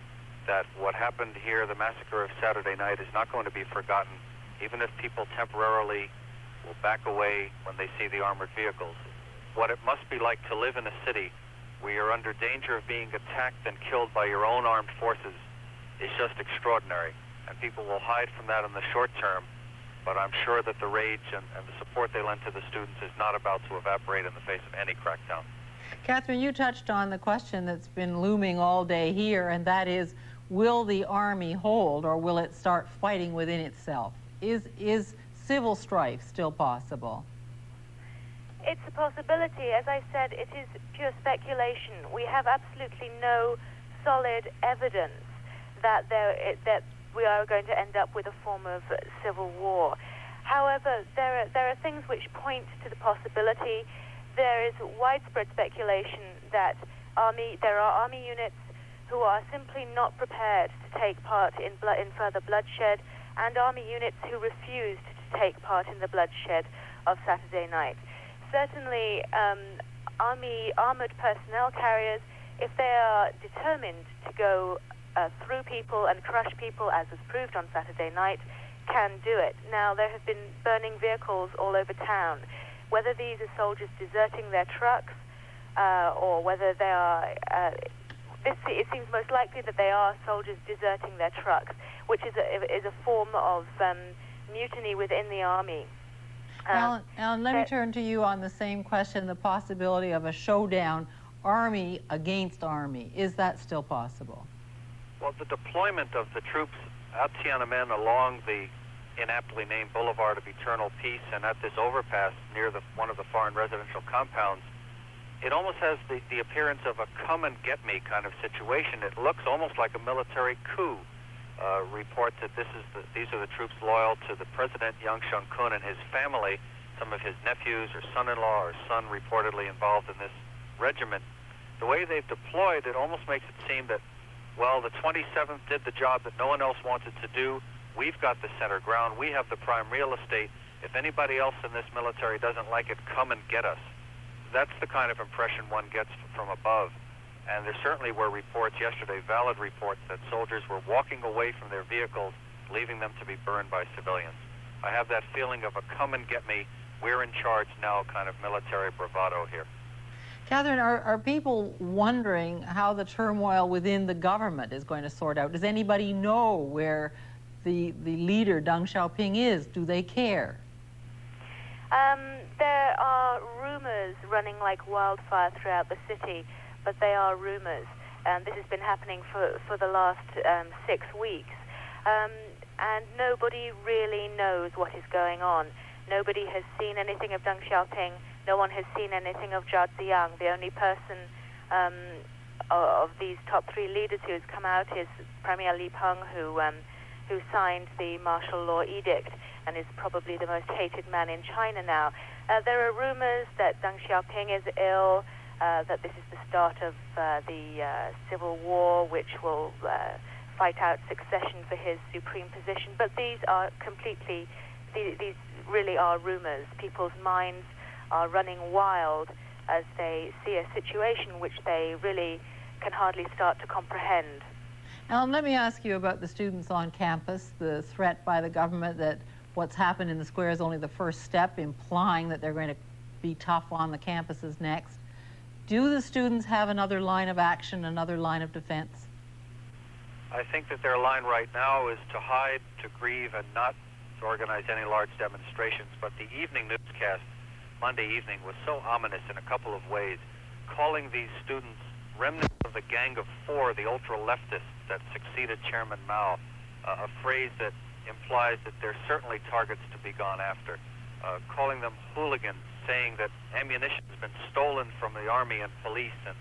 that what happened here, the massacre of Saturday night, is not going to be forgotten, even if people temporarily will back away when they see the armored vehicles. What it must be like to live in a city where you're under danger of being attacked and killed by your own armed forces is just extraordinary. And people will hide from that in the short term, but I'm sure that the rage and the support they lend to the students is not about to evaporate in the face of any crackdown. Catherine, you touched on the question that's been looming all day here, and that is, will the army hold, or will it start fighting within itself? Is civil strife still possible? It's a possibility. As I said, it is pure speculation. We have absolutely no solid evidence that we are going to end up with a form of civil war. However, there are things which point to the possibility. There is widespread speculation that there are army units who are simply not prepared to take part in further bloodshed, and army units who refused to take part in the bloodshed of Saturday night. Certainly, army armored personnel carriers, if they are determined to go through people and crush people, as was proved on Saturday night, can do it. Now, there have been burning vehicles all over town. Whether these are soldiers deserting their trucks or whether they are... it seems most likely that they are soldiers deserting their trucks, which is a form of mutiny within the army. Alan, let me turn to you on the same question, the possibility of a showdown, army against army. Is that still possible? Well, the deployment of the troops at Tiananmen along the inaptly named Boulevard of Eternal Peace and at this overpass near one of the foreign residential compounds, it almost has the appearance of a come-and-get-me kind of situation. It looks almost like a military coup. Reports that these are the troops loyal to the President Yang Sheng-kun and his family, some of his nephews or son-in-law or son reportedly involved in this regiment. The way they've deployed, it almost makes it seem that, well, the 27th did the job that no one else wanted to do. We've got the center ground. We have the prime real estate. If anybody else in this military doesn't like it, come and get us. That's the kind of impression one gets from above. And there certainly were reports yesterday, valid reports, that soldiers were walking away from their vehicles, leaving them to be burned by civilians. I have that feeling of a come-and-get-me, we're in charge now kind of military bravado here. Catherine, are people wondering how the turmoil within the government is going to sort out? Does anybody know where the leader, Deng Xiaoping, is? Do they care? There are rumors running like wildfire throughout the city, but they are rumors. And this has been happening for the last 6 weeks. And nobody really knows what is going on. Nobody has seen anything of Deng Xiaoping. No one has seen anything of Zhao Ziyang. The only person of these top 3 leaders who has come out is Premier Li Peng, who signed the martial law edict and is probably the most hated man in China now. There are rumors that Deng Xiaoping is ill, that this is the start of the civil war, which will fight out succession for his supreme position. But these are these really are rumors. People's minds are running wild as they see a situation which they really can hardly start to comprehend. Alan, let me ask you about the students on campus, the threat by the government that what's happened in the square is only the first step, implying that they're going to be tough on the campuses next. Do the students have another line of action, another line of defense? I think that their line right now is to hide, to grieve, and not to organize any large demonstrations. But the evening newscast Monday evening was so ominous in a couple of ways, calling these students remnants of the Gang of Four, the ultra-leftists that succeeded Chairman Mao, a phrase that implies that they're certainly targets to be gone after, calling them hooligans, saying that ammunition has been stolen from the army and police, and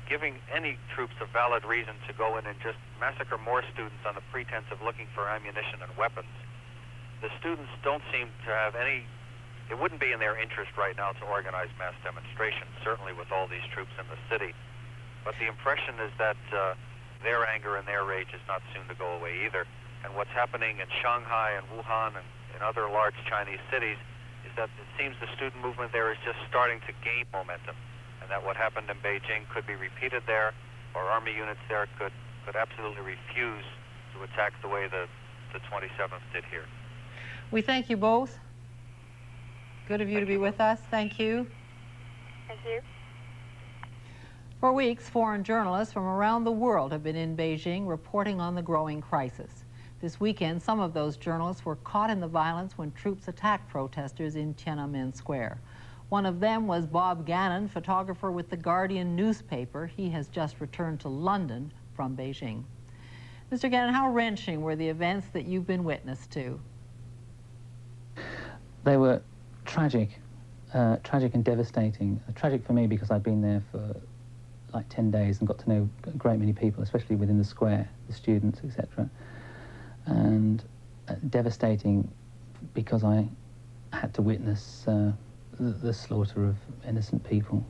giving any troops a valid reason to go in and just massacre more students on the pretense of looking for ammunition and weapons. The students don't seem to have any... It wouldn't be in their interest right now to organize mass demonstrations, certainly with all these troops in the city. But the impression is that their anger and their rage is not soon to go away either. And what's happening in Shanghai and Wuhan and in other large Chinese cities is that it seems the student movement there is just starting to gain momentum, and that what happened in Beijing could be repeated there, or army units there could absolutely refuse to attack the way the 27th did here. We thank you both. Good of you to be with us. Thank you. Thank you. For weeks, foreign journalists from around the world have been in Beijing reporting on the growing crisis. This weekend, some of those journalists were caught in the violence when troops attacked protesters in Tiananmen Square. One of them was Bob Gannon, photographer with The Guardian newspaper. He has just returned to London from Beijing. Mr. Gannon, how wrenching were the events that you've been witness to? They were tragic, tragic and devastating. Tragic for me because I'd been there for like 10 days and got to know a great many people, especially within the square, the students, etc. And devastating because I had to witness the slaughter of innocent people.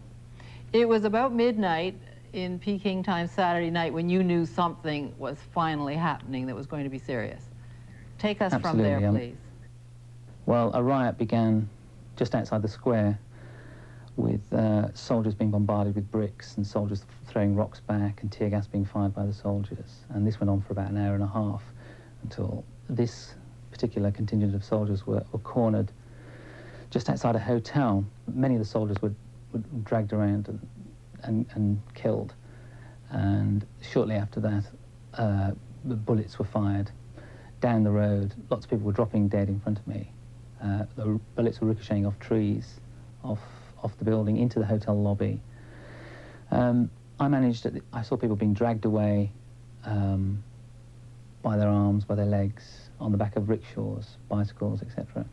It was about midnight in Peking time Saturday night when you knew something was finally happening that was going to be serious? Take us from there, please. Well, a riot began just outside the square with soldiers being bombarded with bricks and soldiers throwing rocks back and tear gas being fired by the soldiers. And this went on for about an hour and a half until this particular contingent of soldiers were cornered just outside a hotel. Many of the soldiers were dragged around and killed. And shortly after that, the bullets were fired down the road. Lots of people were dropping dead in front of me. The bullets were ricocheting off trees, off the building, into the hotel lobby. I saw people being dragged away by their arms, by their legs, on the back of rickshaws, bicycles, etc.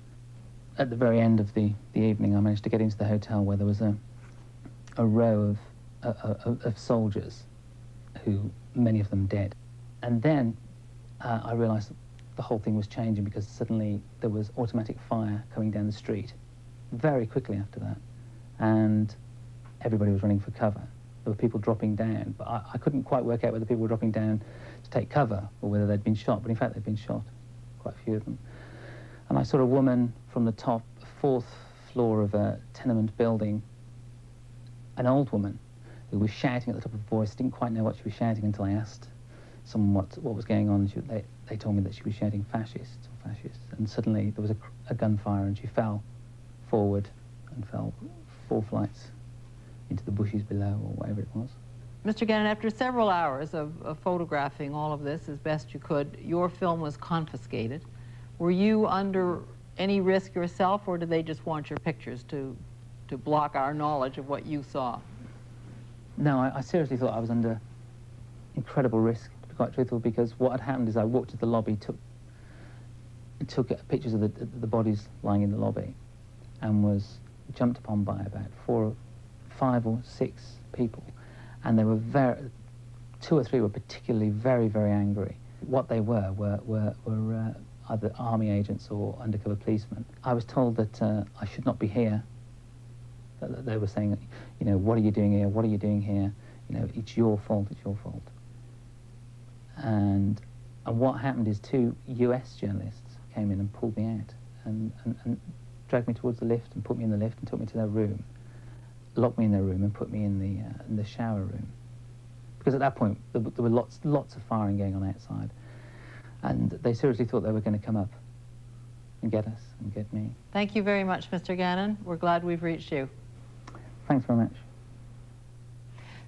At the very end of the evening, I managed to get into the hotel where there was a row of soldiers, who, many of them dead. And then I realized that the whole thing was changing, because suddenly there was automatic fire coming down the street very quickly after that, and everybody was running for cover. There were people dropping down, but I couldn't quite work out whether people were dropping down to take cover or whether they'd been shot, but in fact they'd been shot, quite a few of them. And I saw a woman from the top, fourth floor of a tenement building, an old woman, who was shouting at the top of her voice. Didn't quite know what she was shouting until I asked someone what was going on. They told me that she was shouting fascists or fascists, and suddenly there was a gunfire and she fell forward and fell 4 flights into the bushes below, or whatever it was. Mr. Gannon, after several hours of photographing all of this as best you could, your film was confiscated. Were you under any risk yourself, or did they just want your pictures to block our knowledge of what you saw? No, I seriously thought I was under incredible risk, to be quite truthful, because what had happened is I walked to the lobby, took pictures of the bodies lying in the lobby, and was jumped upon by about 5 or 6 people, and they were 2 or 3 were particularly very, very angry. What they were either army agents or undercover policemen. I was told that I should not be here. That they were saying, you know, what are you doing here? What are you doing here? You know, it's your fault. It's your fault. And what happened is 2 US journalists came in and pulled me out and dragged me towards the lift and put me in the lift and took me to their room, locked me in their room and put me in the shower room. Because at that point there were lots of firing going on outside, and they seriously thought they were going to come up and get us and get me. Thank you very much, Mr. Gannon. We're glad we've reached you. Thanks very much.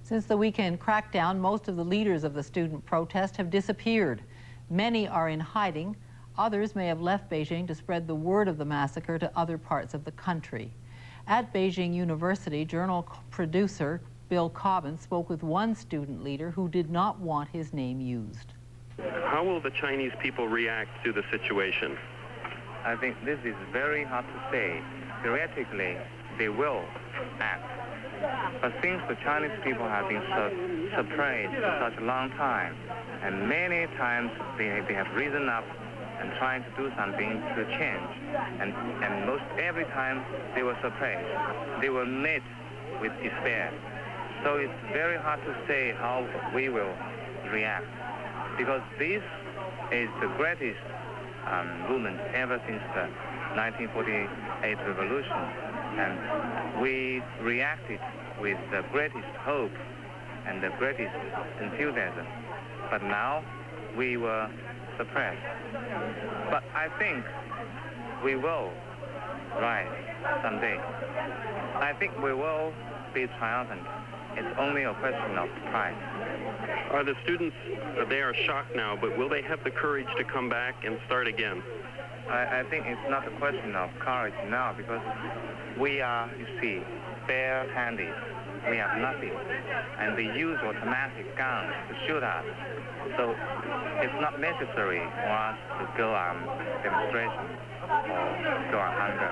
Since the weekend crackdown, most of the leaders of the student protest have disappeared. Many are in hiding. Others may have left Beijing to spread the word of the massacre to other parts of the country. At Beijing University, journal producer Bill Cobbin spoke with one student leader who did not want his name used. How will the Chinese people react to the situation? I think this is very hard to say. Theoretically, they will act. But since the Chinese people have been suppressed for such a long time, and many times they have risen up and trying to do something to change, and most every time they were suppressed, they were met with despair. So it's very hard to say how we will react, because this is the greatest movement ever since the 1948 revolution, and we reacted with the greatest hope and the greatest enthusiasm. But now we were suppressed. But I think we will rise someday. I think we will be triumphant. It's only a question of pride. Are the students, they are shocked now, but will they have the courage to come back and start again? I think it's not a question of courage now, because we are, you see, bare-handed. We have nothing. And they use automatic guns to shoot us. So it's not necessary for us to go on demonstration or go on hunger.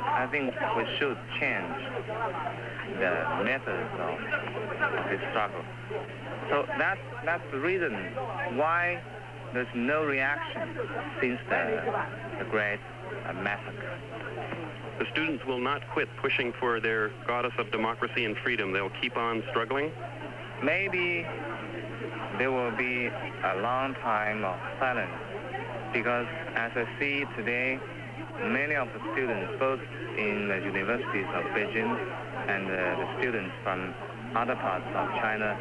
I think we should change the methods of this struggle. So that's the reason why there's no reaction since the great massacre. The students will not quit pushing for their goddess of democracy and freedom. They'll keep on struggling? maybe there will be a long time of silence, because as I see today, many of the students, both in the universities of Beijing and the students from other parts of China,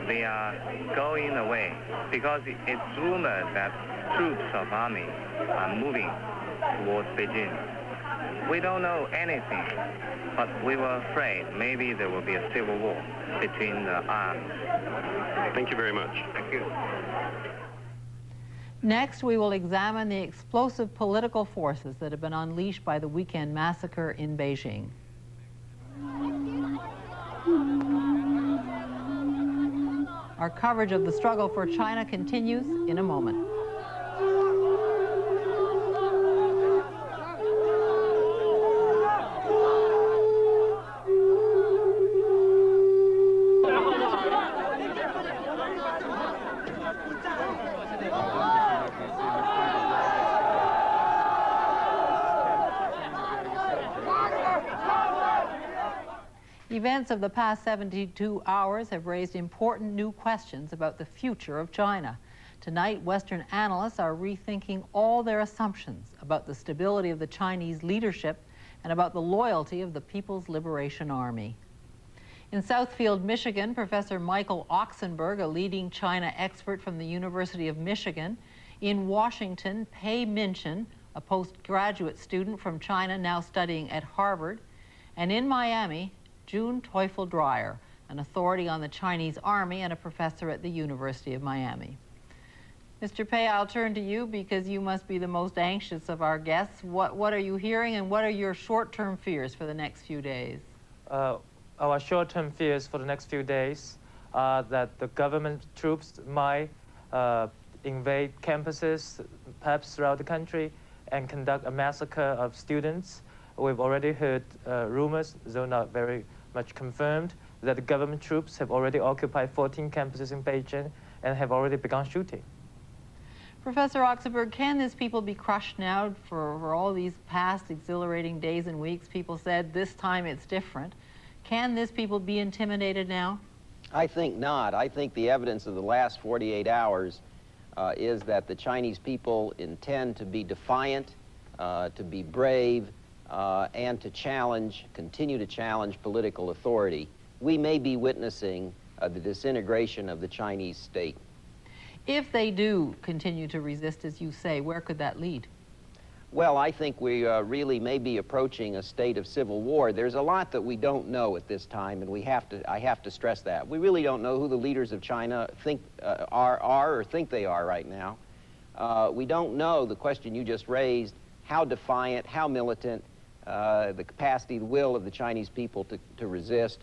they are going away because it's rumored that troops of army are moving towards Beijing. We don't know anything, but we were afraid maybe there will be a civil war between the arms. Thank you very much. Thank you. Next, we will examine the explosive political forces that have been unleashed by the weekend massacre in Beijing. Our coverage of the struggle for China continues in a moment. Events of the past 72 hours have raised important new questions about the future of China. Tonight, Western analysts are rethinking all their assumptions about the stability of the Chinese leadership and about the loyalty of the People's Liberation Army. In Southfield, Michigan, Professor Michael Oxenberg, a leading China expert from the University of Michigan. In Washington, Pei Minchin, a postgraduate student from China now studying at Harvard. And in Miami, June Teufel-Dreyer, an authority on the Chinese Army and a professor at the University of Miami. Mr. Pei, I'll turn to you because you must be the most anxious of our guests. What are you hearing, and what are your short-term fears for the next few days? Our short-term fears for the next few days are that the government troops might invade campuses, perhaps throughout the country, and conduct a massacre of students. We've already heard rumors, though not very much confirmed, that the government troops have already occupied 14 campuses in Beijing and have already begun shooting. Professor Oxenberg, can this people be crushed now? For all these past exhilarating days and weeks, people said this time it's different. Can this people be intimidated now? I think not. I think the evidence of the last 48 hours is that the Chinese people intend to be defiant, to be brave, and to continue to challenge political authority. We may be witnessing the disintegration of the Chinese state. If they do continue to resist, as you say, where could that lead? Well, I think we really may be approaching a state of civil war. There's a lot that we don't know at this time, and I have to stress that. We really don't know who the leaders of China think are or think they are right now. We don't know, the question you just raised, how defiant, how militant, the capacity, the will of the Chinese people to resist.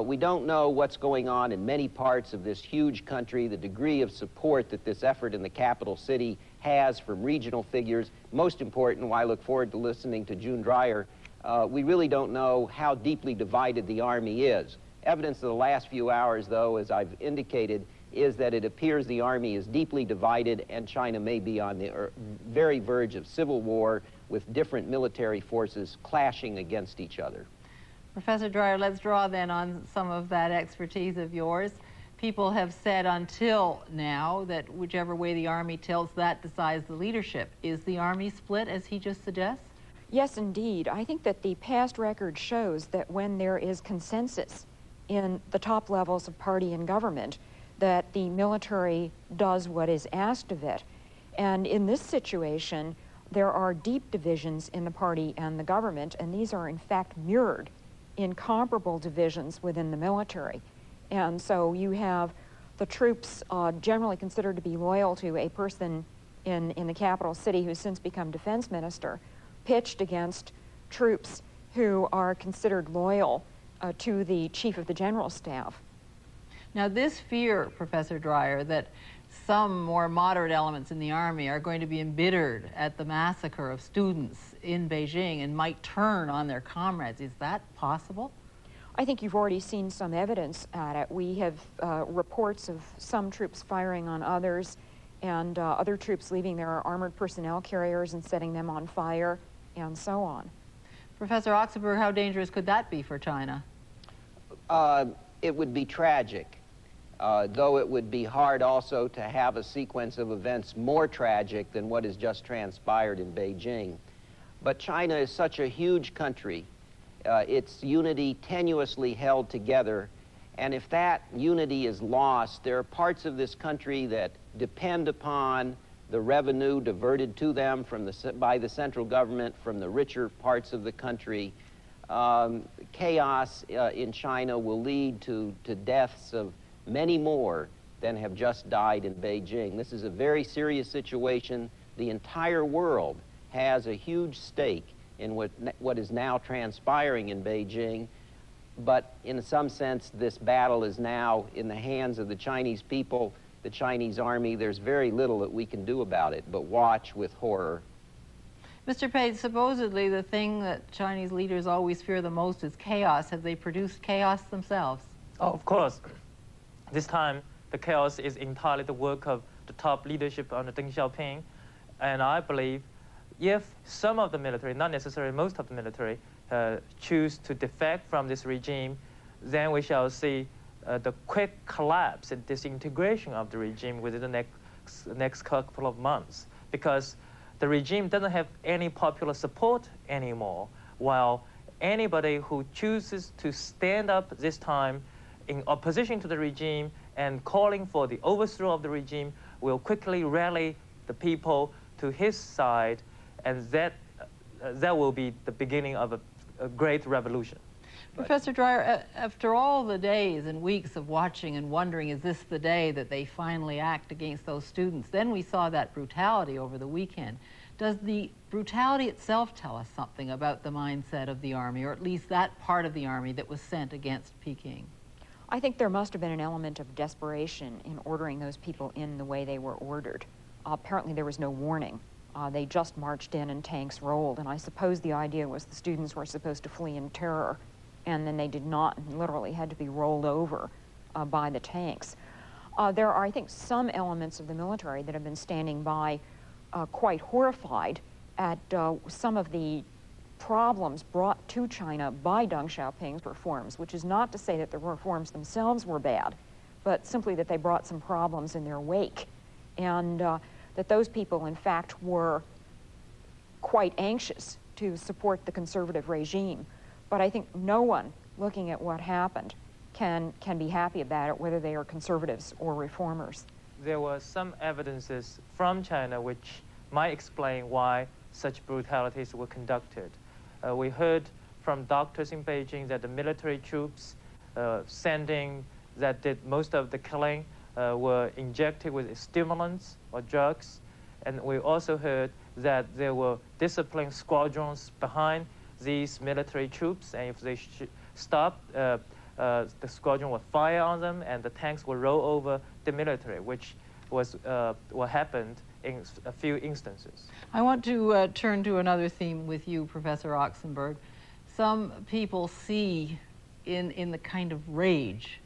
We don't know what's going on in many parts of this huge country, the degree of support that this effort in the capital city has from regional figures. Most important, I look forward to listening to June Dreyer, we really don't know how deeply divided the army is. Evidence of the last few hours, though, as I've indicated, is that it appears the army is deeply divided and China may be on the very verge of civil war with different military forces clashing against each other. Professor Dreyer, let's draw then on some of that expertise of yours. People have said until now that whichever way the army tilts, that decides the leadership. Is the army split, as he just suggests? Yes, indeed. I think that the past record shows that when there is consensus in the top levels of party and government, that the military does what is asked of it. And in this situation, there are deep divisions in the party and the government, and these are in fact mirrored in comparable divisions within the military. And so you have the troops generally considered to be loyal to a person in the capital city who's since become defense minister, pitched against troops who are considered loyal to the chief of the general staff. Now this fear, Professor Dreyer, that some more moderate elements in the army are going to be embittered at the massacre of students in Beijing and might turn on their comrades, is that possible? I think you've already seen some evidence at it. We have reports of some troops firing on others and other troops leaving their armored personnel carriers and setting them on fire and so on. Professor Oxenberg, how dangerous could that be for China? It would be tragic. though it would be hard also to have a sequence of events more tragic than what has just transpired in Beijing. But China is such a huge country, its unity tenuously held together, and if that unity is lost, there are parts of this country that depend upon the revenue diverted to them by the central government from the richer parts of the country. Chaos in China will lead to deaths of many more than have just died in Beijing. This is a very serious situation. The entire world has a huge stake in what is now transpiring in Beijing, but in some sense this battle is now in the hands of the Chinese people, the Chinese army. There's very little that we can do about it but watch with horror. Mr. Page, supposedly the thing that Chinese leaders always fear the most is chaos. Have they produced chaos themselves? Oh, of course. This time, the chaos is entirely the work of the top leadership under Deng Xiaoping. And I believe if some of the military, not necessarily most of the military, choose to defect from this regime, then we shall see the quick collapse and disintegration of the regime within the next couple of months. Because the regime doesn't have any popular support anymore, while anybody who chooses to stand up this time in opposition to the regime and calling for the overthrow of the regime will quickly rally the people to his side, and that will be the beginning of a great revolution. Professor Dreyer, after all the days and weeks of watching and wondering, is this the day that they finally act against those students? Then we saw that brutality over the weekend. Does the brutality itself tell us something about the mindset of the Army, or at least that part of the Army that was sent against Peking? I think there must have been an element of desperation in ordering those people in the way they were ordered. Apparently there was no warning. They just marched in and tanks rolled, and I suppose the idea was the students were supposed to flee in terror, and then they did not, and literally had to be rolled over by the tanks. There are, I think, some elements of the military that have been standing by quite horrified at some of the problems brought to China by Deng Xiaoping's reforms, which is not to say that the reforms themselves were bad, but simply that they brought some problems in their wake, and that those people, in fact, were quite anxious to support the conservative regime. But I think no one looking at what happened can be happy about it, whether they are conservatives or reformers. There were some evidences from China which might explain why such brutalities were conducted. We heard from doctors in Beijing that the military troops sending that did most of the killing were injected with stimulants or drugs. And we also heard that there were disciplined squadrons behind these military troops, and if they stop, the squadron would fire on them, and the tanks would roll over the military, which was what happened in a few instances. I want to turn to another theme with you, Professor Oxenberg. Some people see in the kind of rage,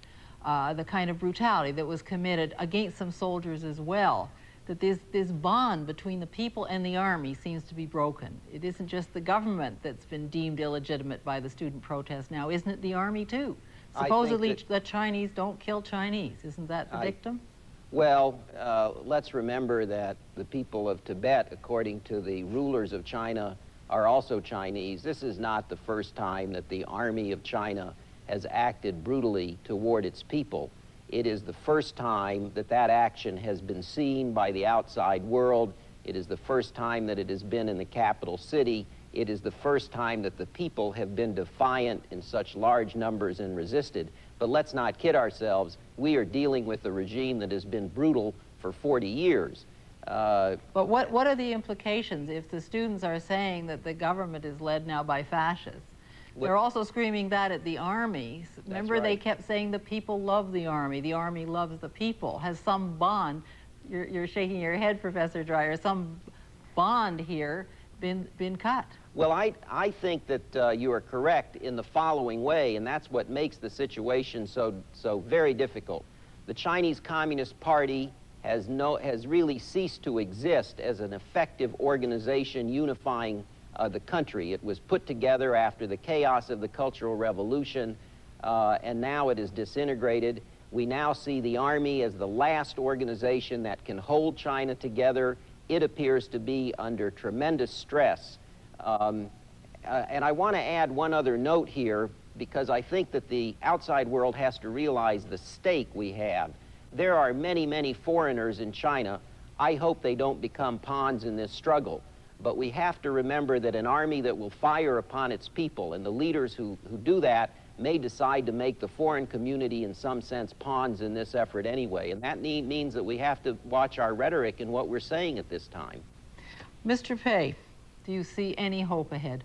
the kind of brutality that was committed against some soldiers as well, that this bond between the people and the Army seems to be broken. It isn't just the government that's been deemed illegitimate by the student protest now, isn't it the Army too? Supposedly the Chinese don't kill Chinese. Isn't that the dictum? Well, let's remember that the people of Tibet, according to the rulers of China, are also Chinese. This is not the first time that the Army of China has acted brutally toward its people. It is the first time that that action has been seen by the outside world. It is the first time that it has been in the capital city. It is the first time that the people have been defiant in such large numbers and resisted. But let's not kid ourselves. We are dealing with a regime that has been brutal for 40 years. But what are the implications if the students are saying that the government is led now by fascists? They're also screaming that at the Army. Remember, they kept saying the people love the Army loves the people. Has some bond, you're shaking your head, Professor Dreyer, some bond here been cut? Well, I think that you are correct in the following way, and that's what makes the situation so very difficult. The Chinese Communist Party has really ceased to exist as an effective organization unifying the country. It was put together after the chaos of the Cultural Revolution, and now it is disintegrated. We now see the Army as the last organization that can hold China together. It appears to be under tremendous stress. And I want to add one other note here, because I think that the outside world has to realize the stake we have. There are many, many foreigners in China. I hope they don't become pawns in this struggle. But we have to remember that an army that will fire upon its people, and the leaders who do that, may decide to make the foreign community in some sense pawns in this effort anyway. And that means that we have to watch our rhetoric and what we're saying at this time. Mr. Pei, do you see any hope ahead?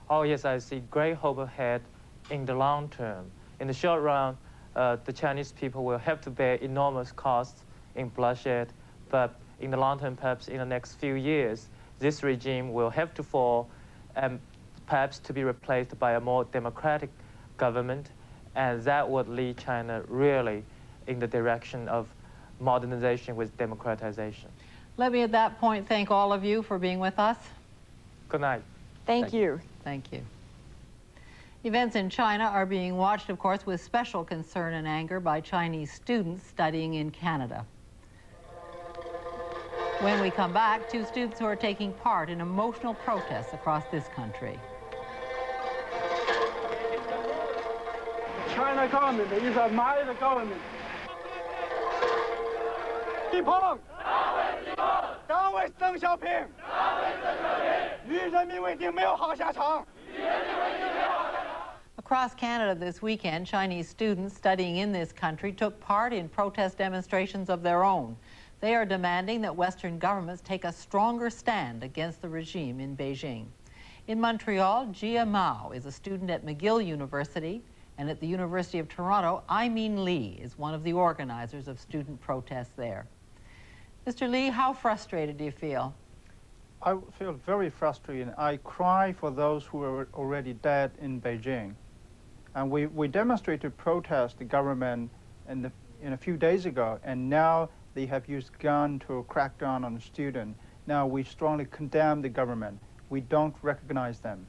Oh yes, I see great hope ahead in the long term. In the short run, the Chinese people will have to bear enormous costs in bloodshed, but in the long term, perhaps in the next few years, this regime will have to fall and perhaps to be replaced by a more democratic government, and that would lead China really in the direction of modernization with democratization. Let me at that point thank all of you for being with us. Good night. Thank you. Thank you. Events in China are being watched, of course, with special concern and anger by Chinese students studying in Canada. When we come back, two students who are taking part in emotional protests across this country. China government is a mild government. 地方，党为邓小平，与人民为敌，没有好下场。 Across Canada this weekend, Chinese students studying in this country took part in protest demonstrations of their own. They are demanding that Western governments take a stronger stand against the regime in Beijing. In Montreal, Jia Mao is a student at McGill University, and at the University of Toronto, I-Mean Lee is one of the organizers of student protests there. Mr. Lee, how frustrated do you feel? I feel very frustrated. I cry for those who are already dead in Beijing. And we demonstrated to protest the government in a few days ago, and now they have used gun to crack down on the student. Now we strongly condemn the government. We don't recognize them.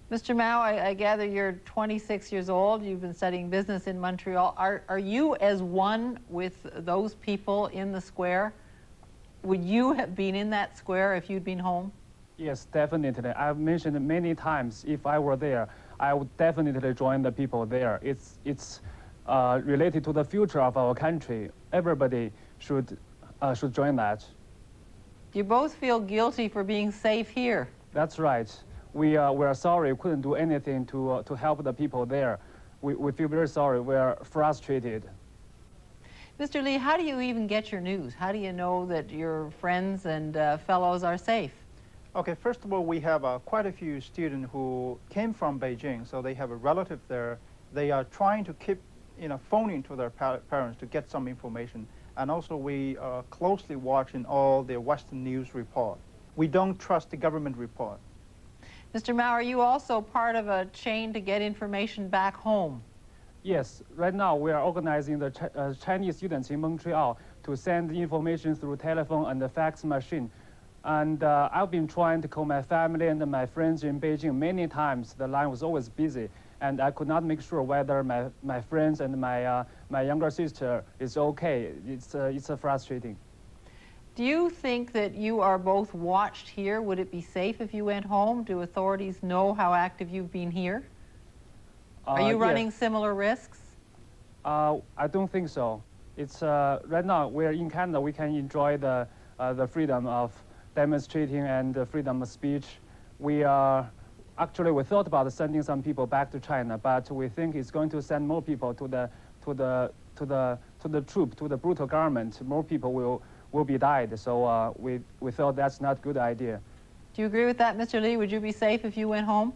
Mr. Mao, I gather you're 26 years old. You've been studying business in Montreal. Are you as one with those people in the square? Would you have been in that square if you'd been home? Yes, definitely. I've mentioned many times, if I were there, I would definitely join the people there. It's related to the future of our country. Everybody should join that. You both feel guilty for being safe here. That's right. We're sorry we couldn't do anything to help the people there. We feel very sorry. We're frustrated. Mr. Lee, how do you even get your news? How do you know that your friends and fellows are safe? Okay, first of all, we have quite a few students who came from Beijing, so they have a relative there. They are trying to keep phoning to their parents to get some information. And also we are closely watching all the Western news report. We don't trust the government report. Mr. Mao, are you also part of a chain to get information back home? Yes, right now we are organizing the Chinese students in Montreal to send information through telephone and the fax machine. And I've been trying to call my family and my friends in Beijing many times. The line was always busy, and I could not make sure whether my friends and my younger sister is okay. It's frustrating. Do you think that you are both watched here? Would it be safe if you went home? Do authorities know how active you've been here? Are you running similar risks? I don't think so. It's right now we're in Canada. We can enjoy the freedom of demonstrating and the freedom of speech. We thought about sending some people back to China, but we think it's going to send more people to the brutal government. More people will be died. So we thought that's not a good idea. Do you agree with that, Mr. Lee? Would you be safe if you went home?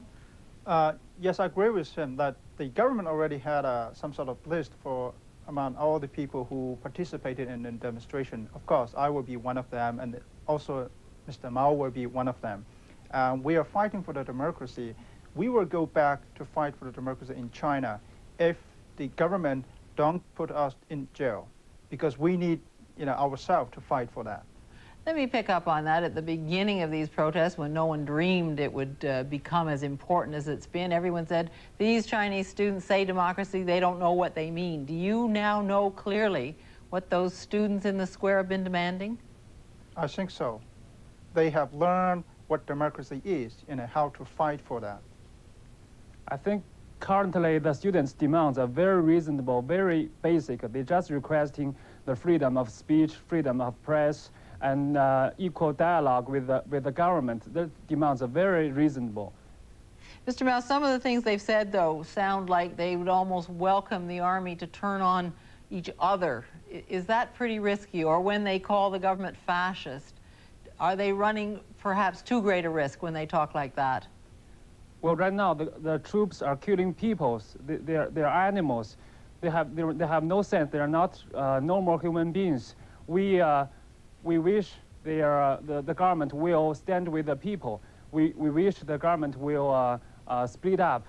Yes, I agree with him that the government already had some sort of list for among all the people who participated in the demonstration. Of course, I will be one of them, and also Mr. Mao will be one of them. We are fighting for the democracy. We will go back to fight for the democracy in China if the government don't put us in jail, because we need ourselves to fight for that. Let me pick up on that. At the beginning of these protests, when no one dreamed it would become as important as it's been, everyone said, these Chinese students say democracy, they don't know what they mean. Do you now know clearly what those students in the square have been demanding? I think so. They have learned what democracy is and how to fight for that. I think currently the students' demands are very reasonable, very basic. They're just requesting the freedom of speech, freedom of press, and equal dialogue with the government. The demands are very reasonable. Mr. Mao, some of the things they've said, though, sound like they would almost welcome the army to turn on each other. Is that pretty risky? Or when they call the government fascist, are they running perhaps too great a risk when they talk like that? Well, right now, the troops are killing people. They're animals. They have no sense. They are not normal human beings. We wish the government will stand with the people. We wish the government will split up.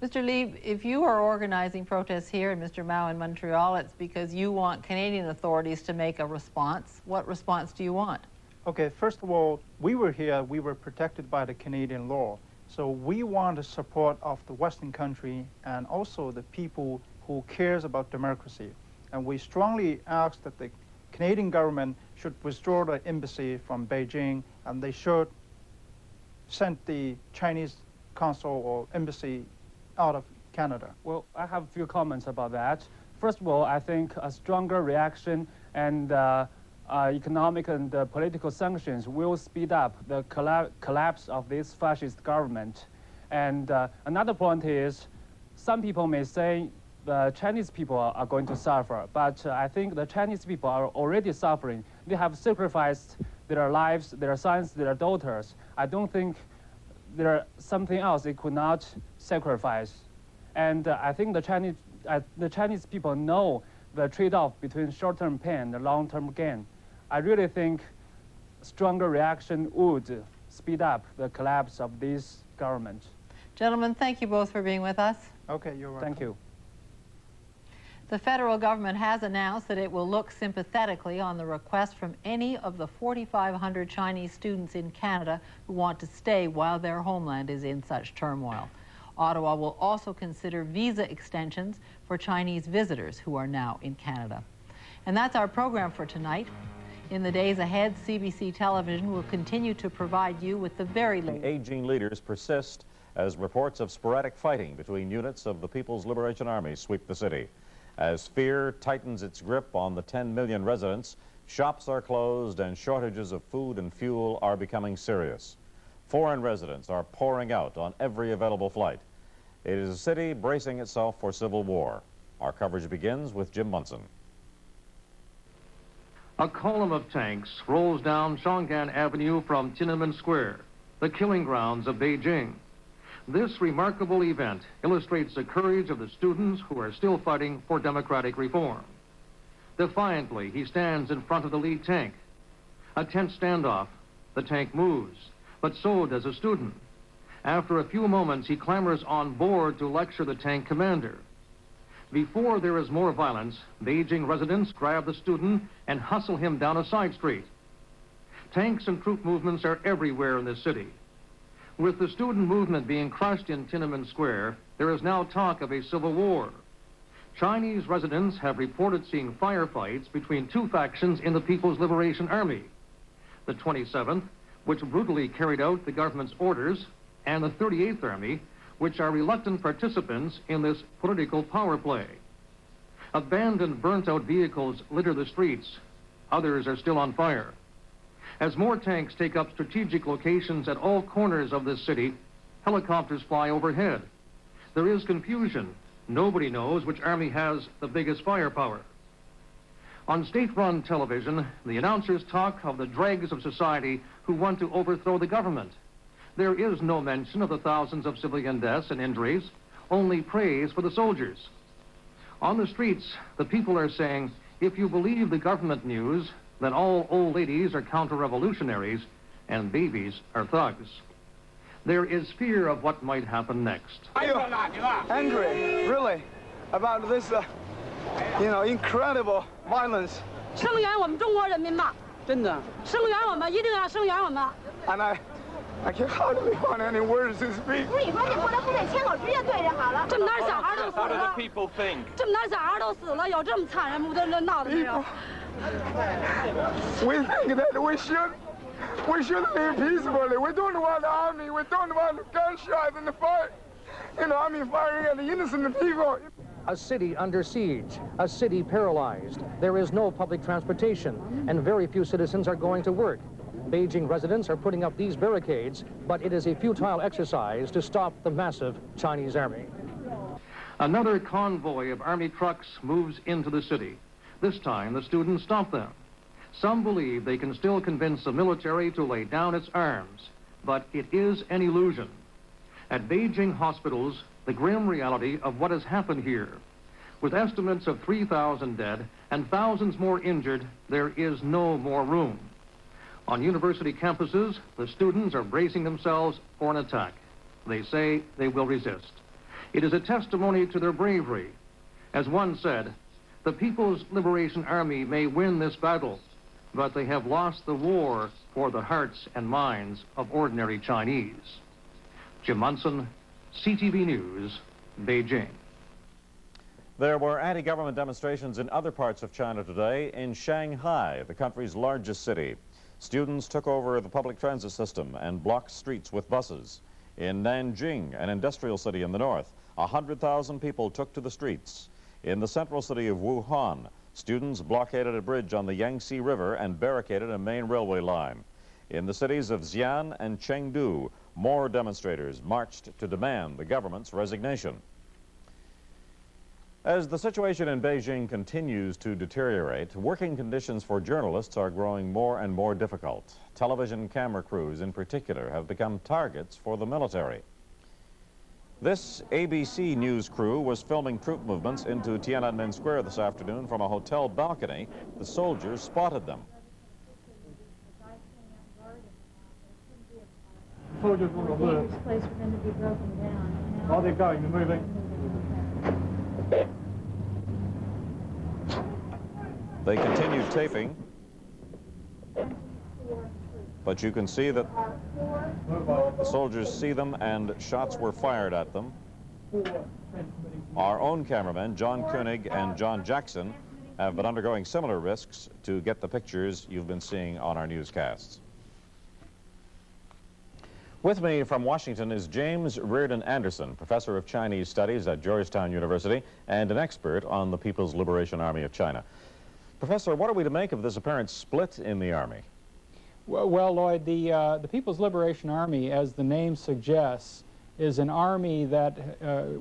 Mr. Lee, if you are organizing protests here and Mr. Mao in Montreal, it's because you want Canadian authorities to make a response. What response do you want? Okay, first of all, we were here, we were protected by the Canadian law. So we want the support of the Western country and also the people who cares about democracy. And we strongly ask that the Canadian government should withdraw the embassy from Beijing, and they should send the Chinese consul or embassy out of Canada. Well, I have a few comments about that. First of all, I think a stronger reaction and economic and political sanctions will speed up the collapse of this fascist government. And another point is, some people may say the Chinese people are going to suffer, but I think the Chinese people are already suffering. They have sacrificed their lives, their sons, their daughters. I don't think there's something else they could not sacrifice. And I think the Chinese people know the trade-off between short-term pain and long-term gain. I really think stronger reaction would speed up the collapse of this government. Gentlemen, thank you both for being with us. Okay, you're welcome. Thank you. The federal government has announced that it will look sympathetically on the request from any of the 4,500 Chinese students in Canada who want to stay while their homeland is in such turmoil. Ottawa will also consider visa extensions for Chinese visitors who are now in Canada. And that's our program for tonight. In the days ahead, CBC Television will continue to provide you with the very latest. Aging leaders persist as reports of sporadic fighting between units of the People's Liberation Army sweep the city. As fear tightens its grip on the 10 million residents, shops are closed and shortages of food and fuel are becoming serious. Foreign residents are pouring out on every available flight. It is a city bracing itself for civil war. Our coverage begins with Jim Munson. A column of tanks rolls down Shang'an Avenue from Tiananmen Square, the killing grounds of Beijing. This remarkable event illustrates the courage of the students who are still fighting for democratic reform. Defiantly, he stands in front of the lead tank. A tense standoff. The tank moves, but so does a student. After a few moments, he clambers on board to lecture the tank commander. Before there is more violence, Beijing residents grab the student and hustle him down a side street. Tanks and troop movements are everywhere in the city. With the student movement being crushed in Tiananmen Square, there is now talk of a civil war. Chinese residents have reported seeing firefights between two factions in the People's Liberation Army. The 27th, which brutally carried out the government's orders, and the 38th Army, which are reluctant participants in this political power play. Abandoned, burnt-out vehicles litter the streets. Others are still on fire. As more tanks take up strategic locations at all corners of this city, helicopters fly overhead. There is confusion. Nobody knows which army has the biggest firepower. On state-run television, the announcers talk of the dregs of society who want to overthrow the government. There is no mention of the thousands of civilian deaths and injuries, only praise for the soldiers. On the streets, the people are saying, if you believe the government news, then all old ladies are counter-revolutionaries and babies are thugs. There is fear of what might happen next. Are you angry, really, about this, incredible violence? 声援我们中国人民吧，真的。声援我们，一定要声援我们。 And I can hardly find any words to speak. 不是你说这部队部队签口直接对着好了。这么点小孩都死 What do 了。 the people think? 这么点小孩都死了，有这么残忍不？这闹的没有？ We think that we should live peacefully. We don't want the army. We don't want gunshots in the fight. You know, army firing at the innocent people. A city under siege, a city paralyzed. There is no public transportation, and very few citizens are going to work. Beijing residents are putting up these barricades, but it is a futile exercise to stop the massive Chinese army. Another convoy of army trucks moves into the city. This time, the students stop them. Some believe they can still convince the military to lay down its arms, but it is an illusion. At Beijing hospitals, the grim reality of what has happened here. With estimates of 3,000 dead and thousands more injured, there is no more room. On university campuses, the students are bracing themselves for an attack. They say they will resist. It is a testimony to their bravery. As one said, the People's Liberation Army may win this battle, but they have lost the war for the hearts and minds of ordinary Chinese. Jim Munson, CTV News, Beijing. There were anti-government demonstrations in other parts of China today. In Shanghai, the country's largest city, students took over the public transit system and blocked streets with buses. In Nanjing, an industrial city in the north, 100,000 people took to the streets. In the central city of Wuhan, students blockaded a bridge on the Yangtze River and barricaded a main railway line. In the cities of Xi'an and Chengdu, more demonstrators marched to demand the government's resignation. As the situation in Beijing continues to deteriorate, working conditions for journalists are growing more and more difficult. Television camera crews in particular have become targets for the military. This ABC News crew was filming troop movements into Tiananmen Square this afternoon from a hotel balcony. The soldiers spotted them. Soldiers want to work. This place for them to be broken down. Oh, they're going, they're moving. They continued taping, but you can see that the soldiers see them and shots were fired at them. Our own cameramen, John Koenig and John Jackson, have been undergoing similar risks to get the pictures you've been seeing on our newscasts. With me from Washington is James Reardon Anderson, professor of Chinese studies at Georgetown University and an expert on the People's Liberation Army of China. Professor, what are we to make of this apparent split in the army? Well, Lloyd, the People's Liberation Army, as the name suggests, is an army that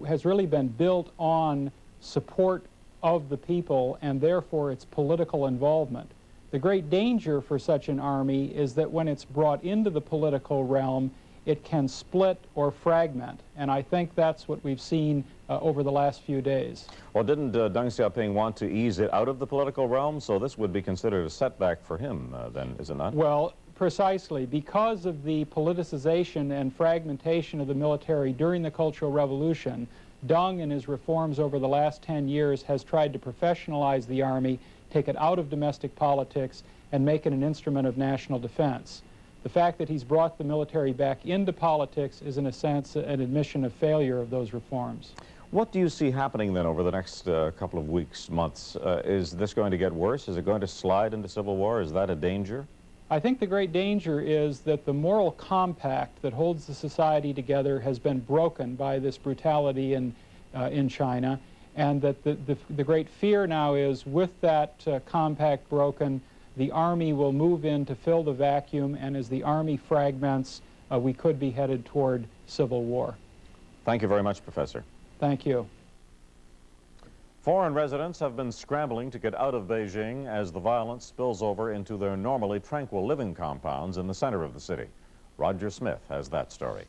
has really been built on support of the people and therefore its political involvement. The great danger for such an army is that when it's brought into the political realm, it can split or fragment, and I think that's what we've seen over the last few days. Well, didn't Deng Xiaoping want to ease it out of the political realm, so this would be considered a setback for him, then, is it not? Well, precisely. Because of the politicization and fragmentation of the military during the Cultural Revolution, Deng, in his reforms over the last 10 years, has tried to professionalize the army, take it out of domestic politics, and make it an instrument of national defense. The fact that he's brought the military back into politics is, in a sense, an admission of failure of those reforms. What do you see happening then over the next couple of weeks, months? Is this going to get worse? Is it going to slide into civil war? Is that a danger? I think the great danger is that the moral compact that holds the society together has been broken by this brutality in China, and that the great fear now is, with that compact broken, the army will move in to fill the vacuum, and as the army fragments, we could be headed toward civil war. Thank you very much, Professor. Thank you. Foreign residents have been scrambling to get out of Beijing as the violence spills over into their normally tranquil living compounds in the center of the city. Roger Smith has that story.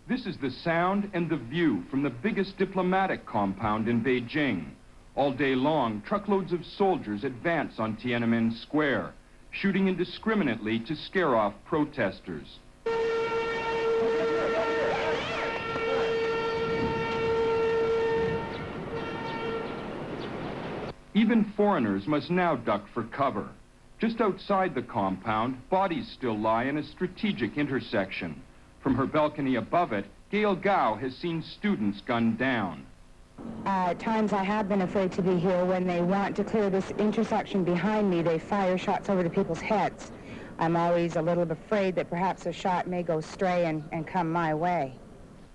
This is the sound and the view from the biggest diplomatic compound in Beijing. All day long, truckloads of soldiers advance on Tiananmen Square, shooting indiscriminately to scare off protesters. Even foreigners must now duck for cover. Just outside the compound, bodies still lie in a strategic intersection. From her balcony above it, Gail Gao has seen students gunned down. At times I have been afraid to be here. When they want to clear this intersection behind me, they fire shots over to people's heads. I'm always a little afraid that perhaps a shot may go stray and come my way.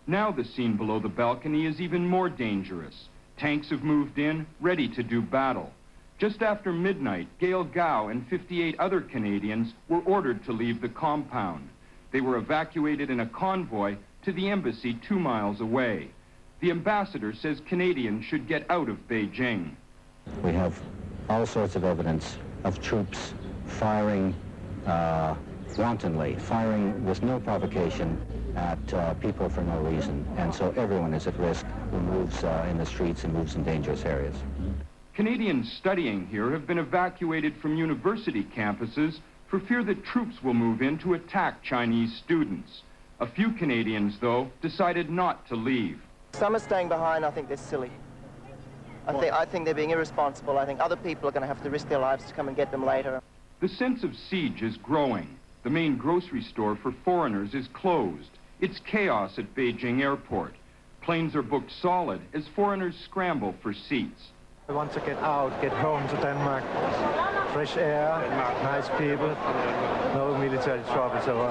Now the scene below the balcony is even more dangerous. Tanks have moved in, ready to do battle. Just after midnight, Gail Gao and 58 other Canadians were ordered to leave the compound. They were evacuated in a convoy to the embassy 2 miles away. The ambassador says Canadians should get out of Beijing. We have all sorts of evidence of troops firing wantonly, firing with no provocation at people for no reason. And so everyone is at risk who moves in the streets and moves in dangerous areas. Canadians studying here have been evacuated from university campuses for fear that troops will move in to attack Chinese students. A few Canadians, though, decided not to leave. Some are staying behind. I think they're silly. I think they're being irresponsible. I think other people are going to have to risk their lives to come and get them later. The sense of siege is growing. The main grocery store for foreigners is closed. It's chaos at Beijing Airport. Planes are booked solid as foreigners scramble for seats. I want to get out, get home to Denmark. Fresh air, nice people, no military trouble. So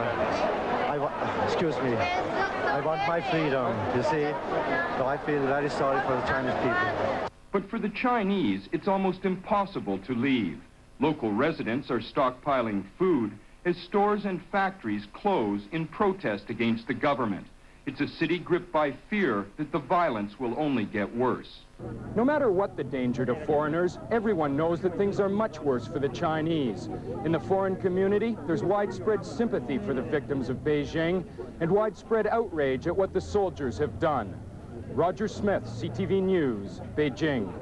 excuse me, I want my freedom, you see. So I feel very sorry for the Chinese people. But for the Chinese, it's almost impossible to leave. Local residents are stockpiling food as stores and factories close in protest against the government. It's a city gripped by fear that the violence will only get worse. No matter what the danger to foreigners, everyone knows that things are much worse for the Chinese. In the foreign community, there's widespread sympathy for the victims of Beijing and widespread outrage at what the soldiers have done. Roger Smith, CTV News, Beijing.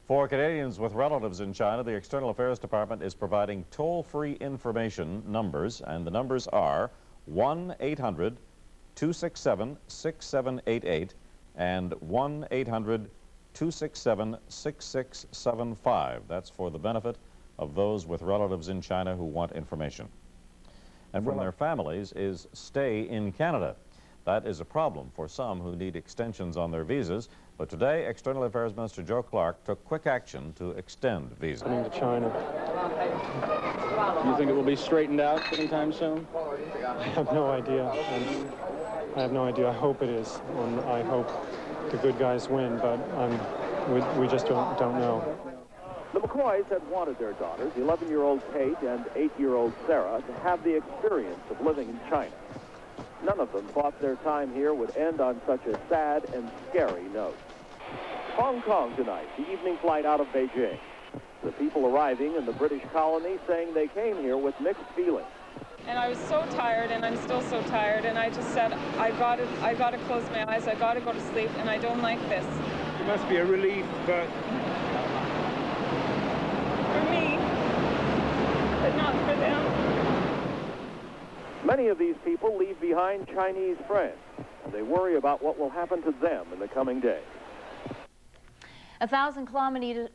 For Canadians with relatives in China, the External Affairs Department is providing toll-free information numbers, and the numbers are 1-800-267-6788 and 1-800-267-6675. That's for the benefit of those with relatives in China who want information. And from their families is stay in Canada. That is a problem for some who need extensions on their visas, but today External Affairs Minister Joe Clark took quick action to extend visas. Coming to China. Do you think it will be straightened out anytime soon? I have no idea. I have no idea. I hope it is. I hope the good guys win, but we just don't know. The McCoys had wanted their daughters, 11-year-old Kate and 8-year-old Sarah, to have the experience of living in China. None of them thought their time here would end on such a sad and scary note. Hong Kong tonight, the evening flight out of Beijing. The people arriving in the British colony saying they came here with mixed feelings. And I was so tired, and I'm still so tired, and I just said, I got to close my eyes, I got to go to sleep, and I don't like this. It must be a relief, but... For me, but not for them. Many of these people leave behind Chinese friends, and they worry about what will happen to them in the coming days. 1,000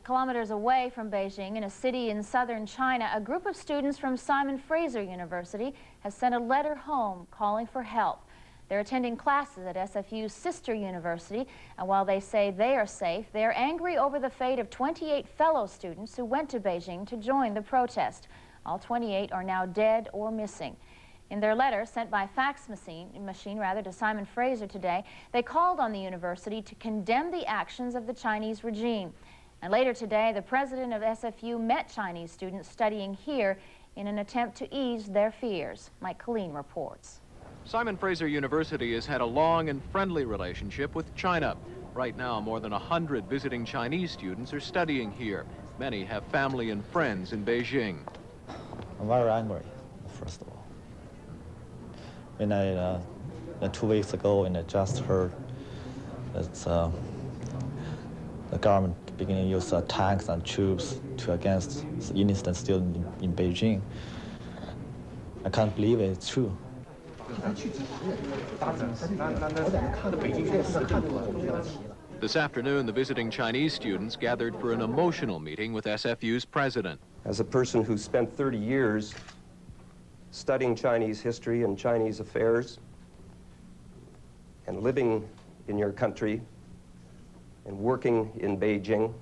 kilometers away from Beijing, in a city in southern China, a group of students from Simon Fraser University has sent a letter home calling for help. They're attending classes at SFU's sister university, and while they say they are safe, they are angry over the fate of 28 fellow students who went to Beijing to join the protest. All 28 are now dead or missing. In their letter, sent by fax machine to Simon Fraser today, they called on the university to condemn the actions of the Chinese regime. And later today, the president of SFU met Chinese students studying here in an attempt to ease their fears. Mike Colleen reports. Simon Fraser University has had a long and friendly relationship with China. Right now, more than 100 visiting Chinese students are studying here. Many have family and friends in Beijing. I'm very angry, first of all. When 2 weeks ago, and I just heard that the government beginning to use tanks and troops against innocent students in Beijing, I can't believe it's true. This afternoon, the visiting Chinese students gathered for an emotional meeting with SFU's president. As a person who spent 30 years studying Chinese history and Chinese affairs and living in your country and working in Beijing,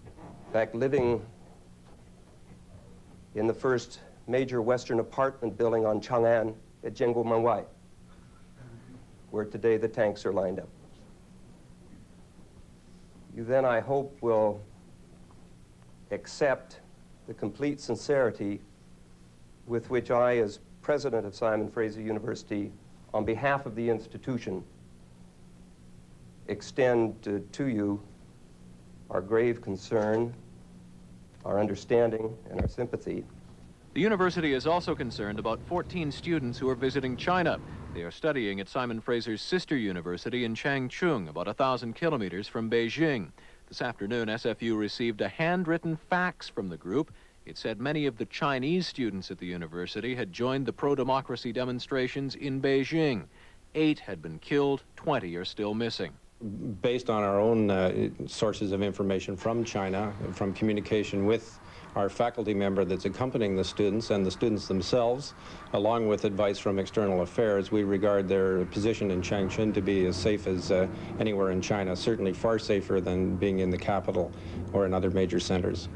in fact, living in the first major Western apartment building on Chang'an at Jianguomenwai, where today the tanks are lined up. You then, I hope, will accept the complete sincerity with which I, as president of Simon Fraser University, on behalf of the institution, extend to you our grave concern, our understanding, and our sympathy. The university is also concerned about 14 students who are visiting China. They are studying at Simon Fraser's sister university in Changchun, about 1,000 kilometers from Beijing. This afternoon, SFU received a handwritten fax from the group. It said many of the Chinese students at the university had joined the pro-democracy demonstrations in Beijing. 8 had been killed, 20 are still missing. Based on our own sources of information from China, from communication with our faculty member that's accompanying the students and the students themselves, along with advice from external affairs, we regard their position in Changchun to be as safe as anywhere in China, certainly far safer than being in the capital or in other major centers.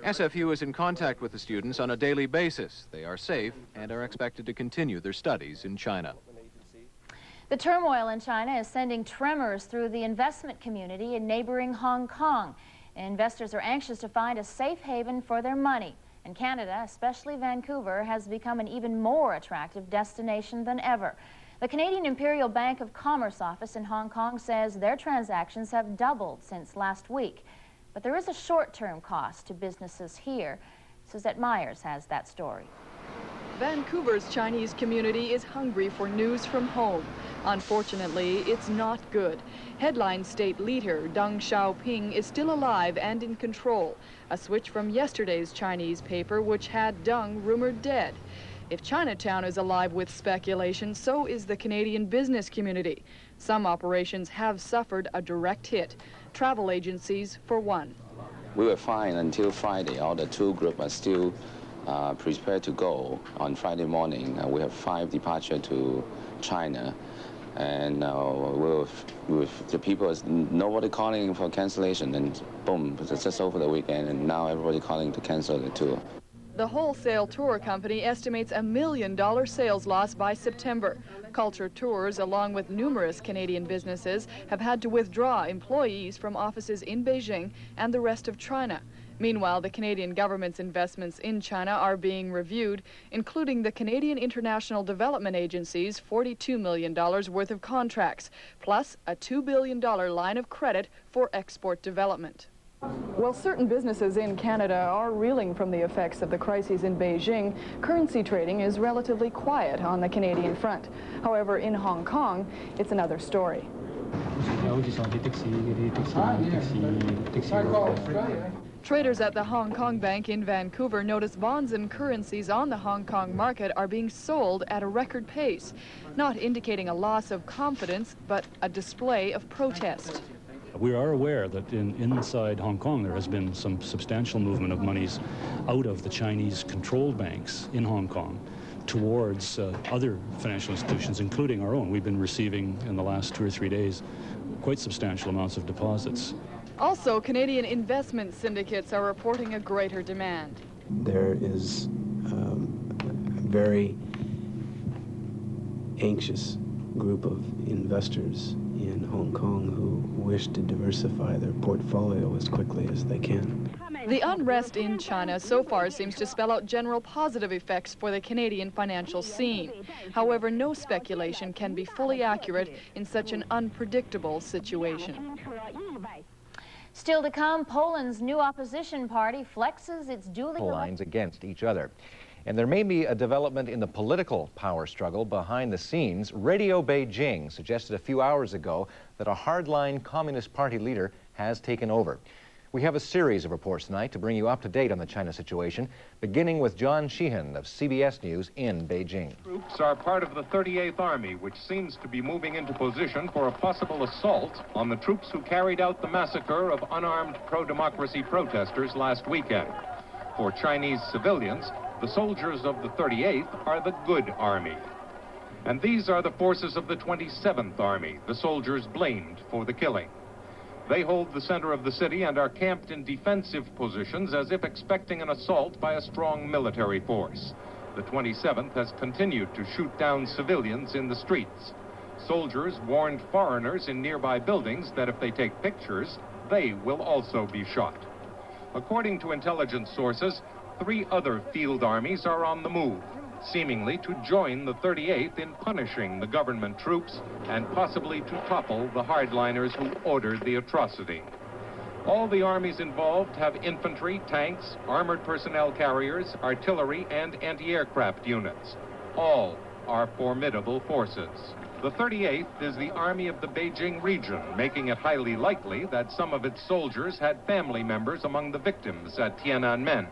SFU is in contact with the students on a daily basis. They are safe and are expected to continue their studies in China. The turmoil in China is sending tremors through the investment community in neighboring Hong Kong. Investors are anxious to find a safe haven for their money. And Canada, especially Vancouver, has become an even more attractive destination than ever. The Canadian Imperial Bank of Commerce office in Hong Kong says their transactions have doubled since last week. But there is a short-term cost to businesses here. Suzette Myers has that story. Vancouver's Chinese community is hungry for news from home. Unfortunately, it's not good. Headline state leader Deng Xiaoping is still alive and in control, a switch from yesterday's Chinese paper which had Deng rumored dead. If Chinatown is alive with speculation, so is the Canadian business community. Some operations have suffered a direct hit. Travel agencies, for one. We were fine until Friday. All the tour group are still prepared to go on Friday morning. We have 5 departures to China. And with the people, nobody calling for cancellation, and boom, it's just over the weekend, and now everybody calling to cancel the tour. The wholesale tour company estimates $1 million sales loss by September. Culture Tours, along with numerous Canadian businesses, have had to withdraw employees from offices in Beijing and the rest of China. Meanwhile, the Canadian government's investments in China are being reviewed, including the Canadian International Development Agency's $42 million worth of contracts, plus a $2 billion line of credit for export development. While certain businesses in Canada are reeling from the effects of the crises in Beijing, currency trading is relatively quiet on the Canadian front. However, in Hong Kong, it's another story. Traders at the Hong Kong Bank in Vancouver notice bonds and currencies on the Hong Kong market are being sold at a record pace, not indicating a loss of confidence, but a display of protest. We are aware that inside Hong Kong there has been some substantial movement of monies out of the Chinese-controlled banks in Hong Kong towards other financial institutions, including our own. We've been receiving, in the last 2 or 3 days, quite substantial amounts of deposits. Also, Canadian investment syndicates are reporting a greater demand. There is a very anxious group of investors in Hong Kong who wish to diversify their portfolio as quickly as they can. The unrest in China so far seems to spell out general positive effects for the Canadian financial scene. However, no speculation can be fully accurate in such an unpredictable situation. Still to come, Poland's new opposition party flexes its duly lines against each other. And there may be a development in the political power struggle behind the scenes. Radio Beijing suggested a few hours ago that a hardline Communist Party leader has taken over. We have a series of reports tonight to bring you up to date on the China situation, beginning with John Sheehan of CBS News in Beijing. Troops are part of the 38th Army, which seems to be moving into position for a possible assault on the troops who carried out the massacre of unarmed pro-democracy protesters last weekend. For Chinese civilians, the soldiers of the 38th are the good army. And these are the forces of the 27th Army, the soldiers blamed for the killing. They hold the center of the city and are camped in defensive positions as if expecting an assault by a strong military force. The 27th has continued to shoot down civilians in the streets. Soldiers warned foreigners in nearby buildings that if they take pictures, they will also be shot. According to intelligence sources, 3 other field armies are on the move, seemingly to join the 38th in punishing the government troops and possibly to topple the hardliners who ordered the atrocity. All the armies involved have infantry, tanks, armored personnel carriers, artillery, and anti-aircraft units. All are formidable forces. The 38th is the army of the Beijing region, making it highly likely that some of its soldiers had family members among the victims at Tiananmen.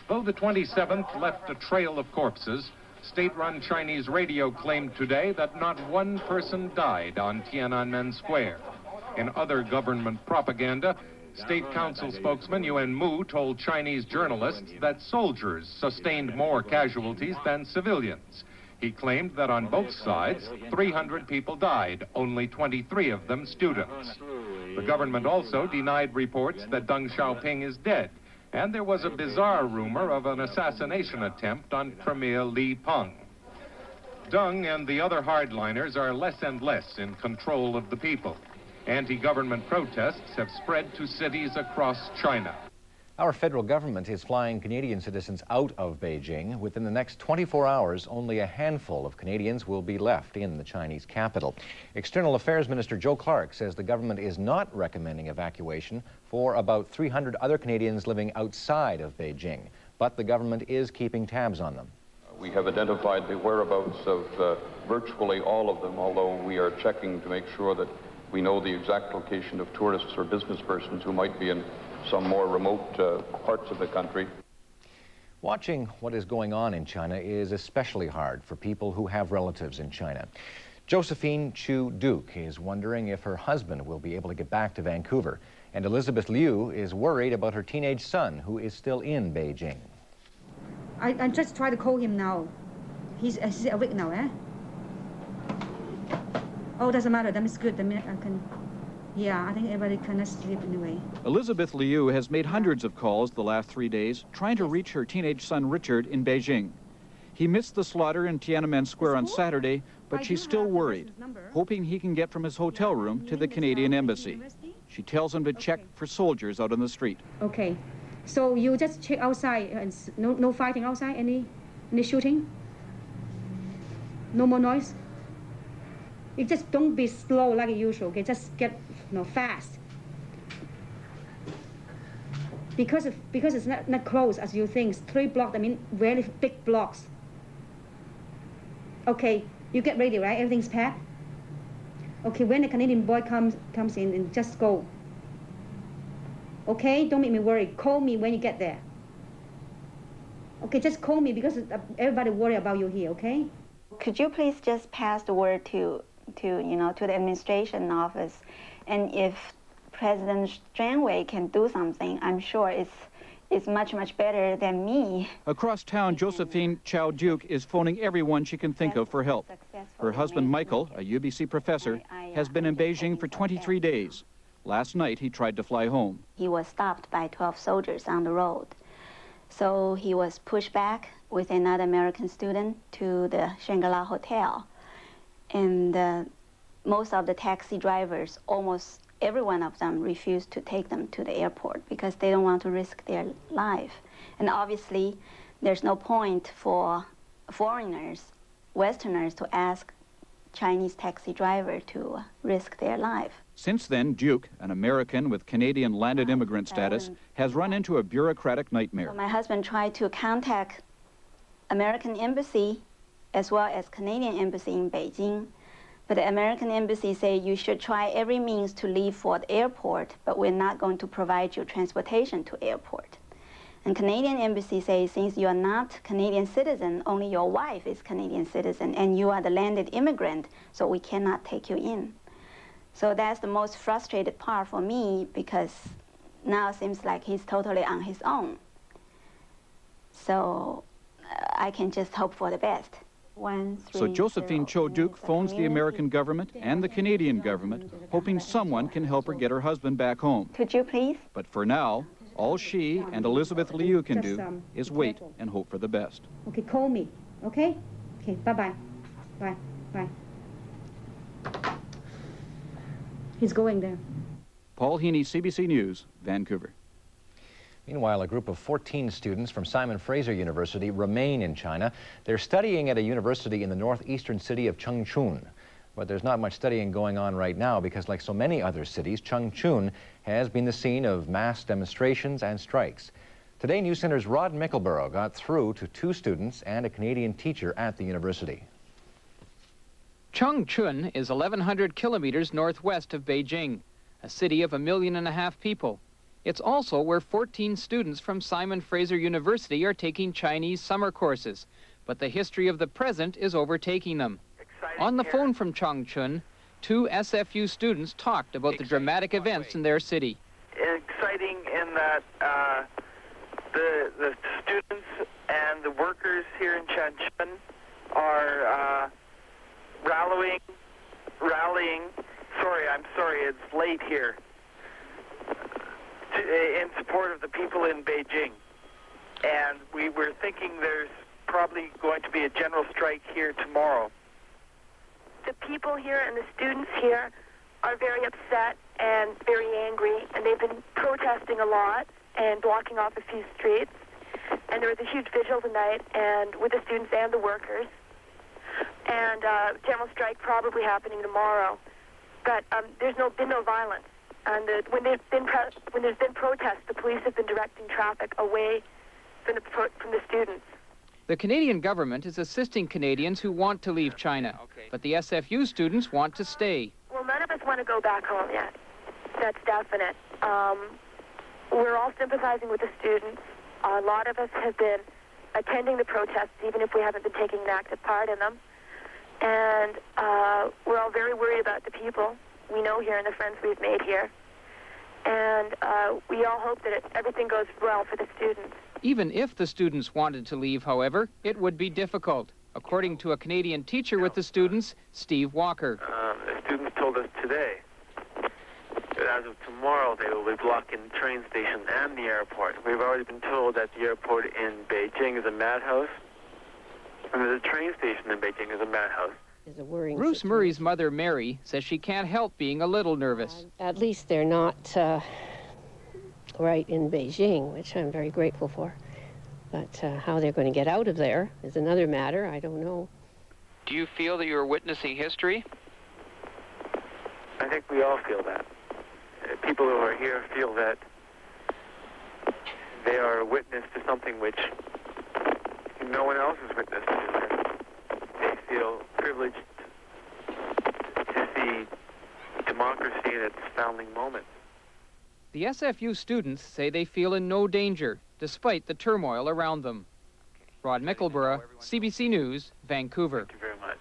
Though the 27th left a trail of corpses, state-run Chinese radio claimed today that not one person died on Tiananmen Square. In other government propaganda, State Council spokesman Yuan Mu told Chinese journalists that soldiers sustained more casualties than civilians. He claimed that on both sides, 300 people died, only 23 of them students. The government also denied reports that Deng Xiaoping is dead, and there was a bizarre rumor of an assassination attempt on Premier Li Peng. Deng and the other hardliners are less and less in control of the people. Anti-government protests have spread to cities across China. Our federal government is flying Canadian citizens out of Beijing. Within the next 24 hours, only a handful of Canadians will be left in the Chinese capital. External Affairs Minister Joe Clark says the government is not recommending evacuation for about 300 other Canadians living outside of Beijing, but the government is keeping tabs on them. We have identified the whereabouts of virtually all of them, although we are checking to make sure that we know the exact location of tourists or business persons who might be in some more remote parts of the country. Watching what is going on in China is especially hard for people who have relatives in China. Josephine Chu Duke is wondering if her husband will be able to get back to Vancouver, and Elizabeth Liu is worried about her teenage son, who is still in Beijing. I just try to call him now. He's awake now, eh? Oh, doesn't matter. That is good. I can. Yeah, I think everybody can sleep anyway. Elizabeth Liu has made hundreds of calls the last 3 days trying to reach her teenage son Richard in Beijing. He missed the slaughter in Tiananmen Square on Saturday, but she's still worried, hoping he can get from his hotel room to the Canadian embassy. She tells him to check for soldiers out on the street. Okay, so you just check outside, and no fighting outside, any shooting? No more noise? You just don't be slow like usual, okay? Just get fast. Because it's not close as you think. It's 3 blocks, I mean very big blocks. Okay, you get ready, right? Everything's packed? Okay, when the Canadian boy comes in, and just go. Okay, don't make me worry. Call me when you get there. Okay, just call me because everybody worry about you here, okay? Could you please just pass the word to the administration office, and if President Janwei can do something, I'm sure it's much, much better than me. Across town, Josephine Chow Duke is phoning everyone she can think of for help. Her husband, Michael, a UBC professor, has been in Beijing for 23 days. Last night, he tried to fly home. He was stopped by 12 soldiers on the road. So he was pushed back with another American student to the Shangri-La Hotel. And most of the taxi drivers, almost every one of them, refused to take them to the airport because they don't want to risk their life. And obviously, there's no point for foreigners, Westerners, to ask Chinese taxi driver to risk their life. Since then, Duke, an American with Canadian landed immigrant status, has run into a bureaucratic nightmare. So my husband tried to contact American embassy as well as Canadian embassy in Beijing, But the American embassy say you should try every means to leave for the airport, but we're not going to provide you transportation to airport. And Canadian embassy says, since you are not Canadian citizen, only your wife is Canadian citizen, and you are the landed immigrant, so we cannot take you in. So that's the most frustrated part for me, because now it seems like he's totally on his own. So I can just hope for the best. So Josephine Cho-Duke phones the American government and the Canadian government, hoping someone can help her get her husband back home. Could you please? But for now, all she and Elizabeth Liu can do is wait and hope for the best. Okay, call me, okay? Okay, bye-bye. Bye, bye. He's going there. Paul Heaney, CBC News, Vancouver. Meanwhile, a group of 14 students from Simon Fraser University remain in China. They're studying at a university in the northeastern city of Changchun. But there's not much studying going on right now because, like so many other cities, Changchun has been the scene of mass demonstrations and strikes. Today, News Center's Rod Mickelborough got through to 2 students and a Canadian teacher at the university. Changchun is 1,100 kilometers northwest of Beijing, a city of 1.5 million people. It's also where 14 students from Simon Fraser University are taking Chinese summer courses, but the history of the present is overtaking them. On the phone from Changchun, 2 SFU students talked about the dramatic events in their city. Exciting in that the students and the workers here in Changchun are rallying. I'm sorry, it's late here. In support of the people in Beijing. And we were thinking there's probably going to be a general strike here tomorrow. The people here and the students here are very upset and very angry, and they've been protesting a lot and blocking off a few streets. And there was a huge vigil tonight, and with the students and the workers. And general strike probably happening tomorrow. But there's been no violence. And when there's been protests, the police have been directing traffic away from the students. The Canadian government is assisting Canadians who want to leave China, but the SFU students want to stay. Well, none of us want to go back home yet. That's definite. We're all sympathizing with the students. A lot of us have been attending the protests, even if we haven't been taking an active part in them. And we're all very worried about the people we know here and the friends we've made here. And we all hope that everything goes well for the students. Even if the students wanted to leave, however, it would be difficult, according to a Canadian teacher with the students, Steve Walker. The students told us today that as of tomorrow they will be blocking the train station and the airport. We've already been told that the airport in Beijing is a madhouse, and that the train station in Beijing is a madhouse. Bruce Murray's mother, Mary, says she can't help being a little nervous. At least they're not right in Beijing, which I'm very grateful for. But how they're going to get out of there is another matter. I don't know. Do you feel that you're witnessing history? I think we all feel that. People who are here feel that they are a witness to something which no one else is witness to. They feel privileged to see democracy in its founding moment. The SFU students say they feel in no danger, despite the turmoil around them. Rod Mickelborough, CBC News, Vancouver. Thank you very much.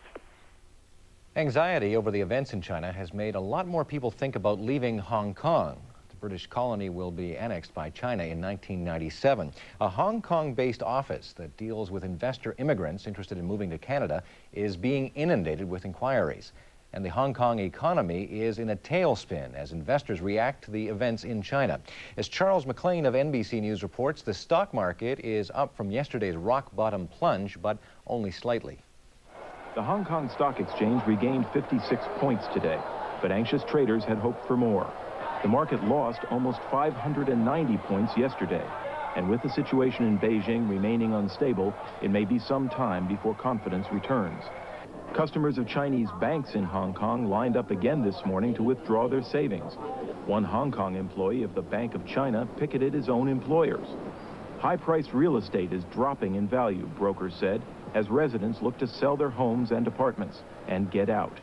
Anxiety over the events in China has made a lot more people think about leaving Hong Kong. The British colony will be annexed by China in 1997. A Hong Kong-based office that deals with investor immigrants interested in moving to Canada is being inundated with inquiries. And the Hong Kong economy is in a tailspin as investors react to the events in China. As Charles McLean of NBC News reports, the stock market is up from yesterday's rock-bottom plunge, but only slightly. The Hong Kong Stock Exchange regained 56 points today, but anxious traders had hoped for more. The market lost almost 590 points yesterday, and with the situation in Beijing remaining unstable, it may be some time before confidence returns. Customers of Chinese banks in Hong Kong lined up again this morning to withdraw their savings. One Hong Kong employee of the Bank of China picketed his own employers. High-priced real estate is dropping in value, brokers said, as residents look to sell their homes and apartments and get out.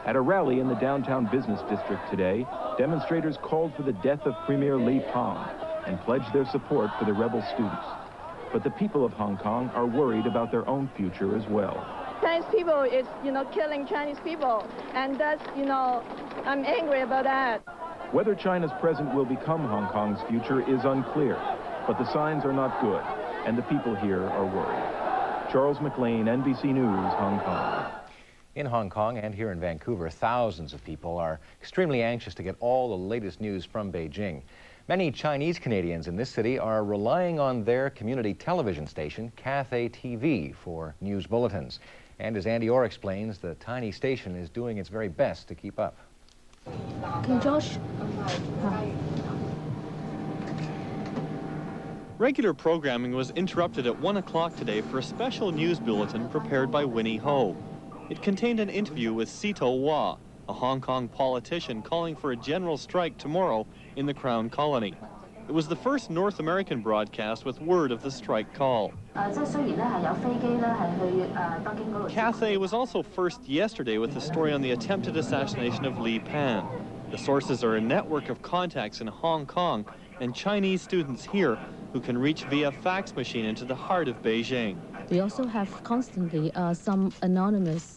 At a rally in the downtown business district today, demonstrators called for the death of Premier Li Peng and pledged their support for the rebel students. But the people of Hong Kong are worried about their own future as well. Chinese people is, killing Chinese people, and that's, I'm angry about that. Whether China's present will become Hong Kong's future is unclear, but the signs are not good, and the people here are worried. Charles McLean, NBC News, Hong Kong. In Hong Kong and here in Vancouver, thousands of people are extremely anxious to get all the latest news from Beijing. Many Chinese Canadians in this city are relying on their community television station, Cathay TV, for news bulletins. And as Andy Orr explains, the tiny station is doing its very best to keep up. Can Josh? Regular programming was interrupted at 1 o'clock today for a special news bulletin prepared by Winnie Ho. It contained an interview with Sito Hua, a Hong Kong politician calling for a general strike tomorrow in the Crown Colony. It was the first North American broadcast with word of the strike call. Cathay was also first yesterday with a story on the attempted assassination of Li Peng. The sources are a network of contacts in Hong Kong and Chinese students here who can reach via fax machine into the heart of Beijing. We also have constantly some anonymous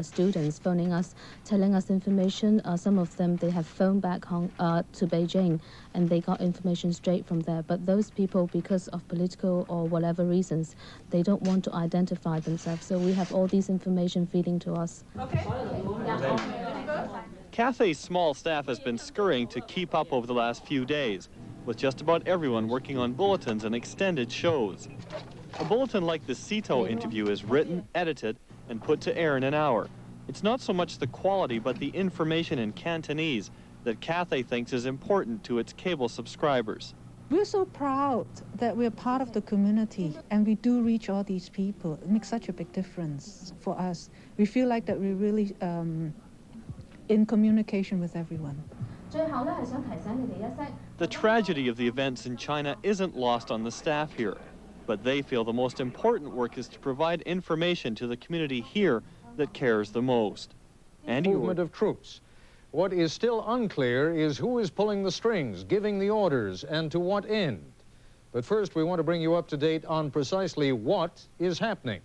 students phoning us, telling us information. Some of them, they have phoned back to Beijing, and they got information straight from there. But those people, because of political or whatever reasons, they don't want to identify themselves. So we have all these information feeding to us. Okay. Cathay's small staff has been scurrying to keep up over the last few days, with just about everyone working on bulletins and extended shows. A bulletin like the Sito interview is written, edited, and put to air in an hour. It's not so much the quality, but the information in Cantonese that Cathay thinks is important to its cable subscribers. We're so proud that we're part of the community, and we do reach all these people. It makes such a big difference for us. We feel like that we're really in communication with everyone. The tragedy of the events in China isn't lost on the staff here, but they feel the most important work is to provide information to the community here that cares the most. Andy movement of troops. What is still unclear is who is pulling the strings, giving the orders, and to what end. But first, we want to bring you up to date on precisely what is happening.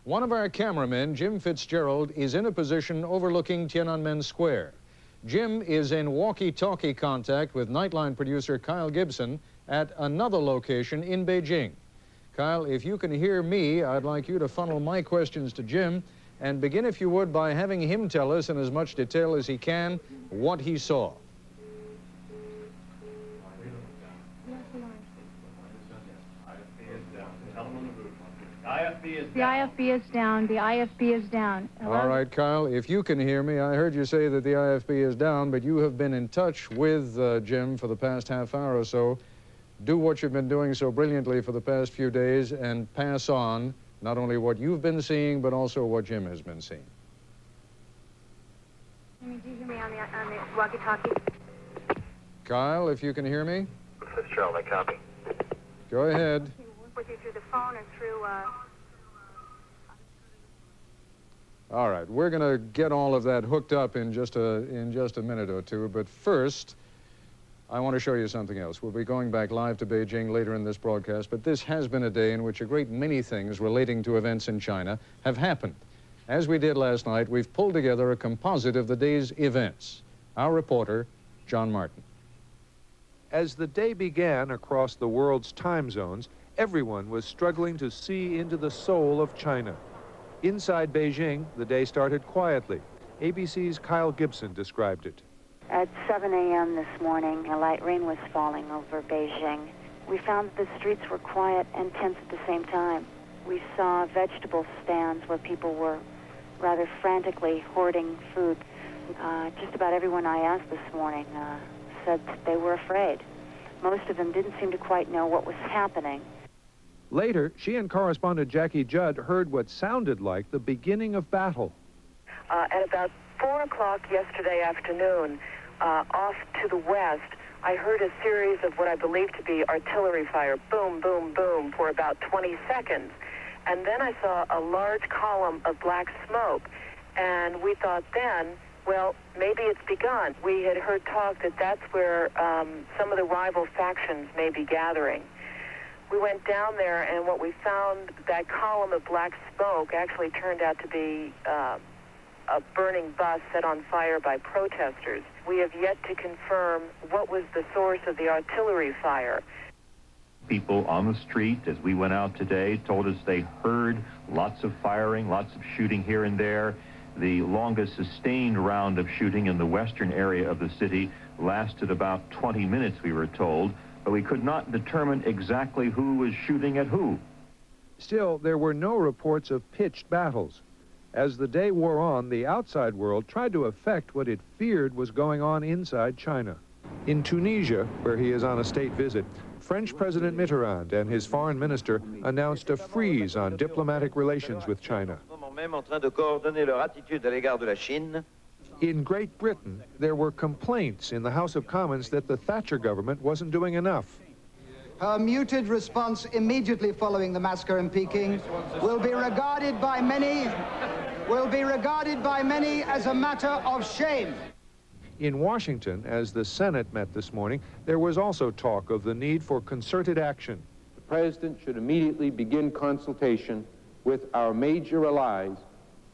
One of our cameramen, Jim Fitzgerald, is in a position overlooking Tiananmen Square. Jim is in walkie-talkie contact with Nightline producer Kyle Gibson at another location in Beijing. Kyle, if you can hear me, I'd like you to funnel my questions to Jim and begin, if you would, by having him tell us in as much detail as he can what he saw. The IFB is down. The IFB is down. Hello? All right, Kyle, if you can hear me, I heard you say that the IFB is down, but you have been in touch with Jim for the past half hour or so. Do what you've been doing so brilliantly for the past few days and pass on not only what you've been seeing, but also what Jim has been seeing. Do you hear me on the walkie-talkie? Kyle, if you can hear me. This is Charlie, copy. Go ahead. Can we work with you through the phone or through... All right, we're going to get all of that hooked up in just a minute or two, but first, I want to show you something else. We'll be going back live to Beijing later in this broadcast, but this has been a day in which a great many things relating to events in China have happened. As we did last night, we've pulled together a composite of the day's events. Our reporter, John Martin. As the day began across the world's time zones, everyone was struggling to see into the soul of China. Inside Beijing, the day started quietly. ABC's Kyle Gibson described it. At 7 a.m. this morning, a light rain was falling over Beijing. We found that the streets were quiet and tense at the same time. We saw vegetable stands where people were rather frantically hoarding food. Just about everyone I asked this morning said they were afraid. Most of them didn't seem to quite know what was happening. Later, she and correspondent Jackie Judd heard what sounded like the beginning of battle. At about 4 o'clock yesterday afternoon, off to the west, I heard a series of what I believe to be artillery fire, boom, boom, boom, for about 20 seconds. And then I saw a large column of black smoke. And we thought then, well, maybe it's begun. We had heard talk that that's where some of the rival factions may be gathering. We went down there, and what we found, that column of black smoke actually turned out to be a burning bus set on fire by protesters. We have yet to confirm what was the source of the artillery fire. People on the street, as we went out today, told us they heard lots of firing, lots of shooting here and there. The longest sustained round of shooting in the western area of the city lasted about 20 minutes, we were told, but we could not determine exactly who was shooting at who. Still, there were no reports of pitched battles. As the day wore on, the outside world tried to affect what it feared was going on inside China. In Tunisia, where he is on a state visit, French President Mitterrand and his foreign minister announced a freeze on diplomatic relations with China. In Great Britain, there were complaints in the House of Commons that the Thatcher government wasn't doing enough. Her muted response immediately following the massacre in Peking will be regarded by many as a matter of shame. In Washington, as the Senate met this morning, there was also talk of the need for concerted action. The President should immediately begin consultation with our major allies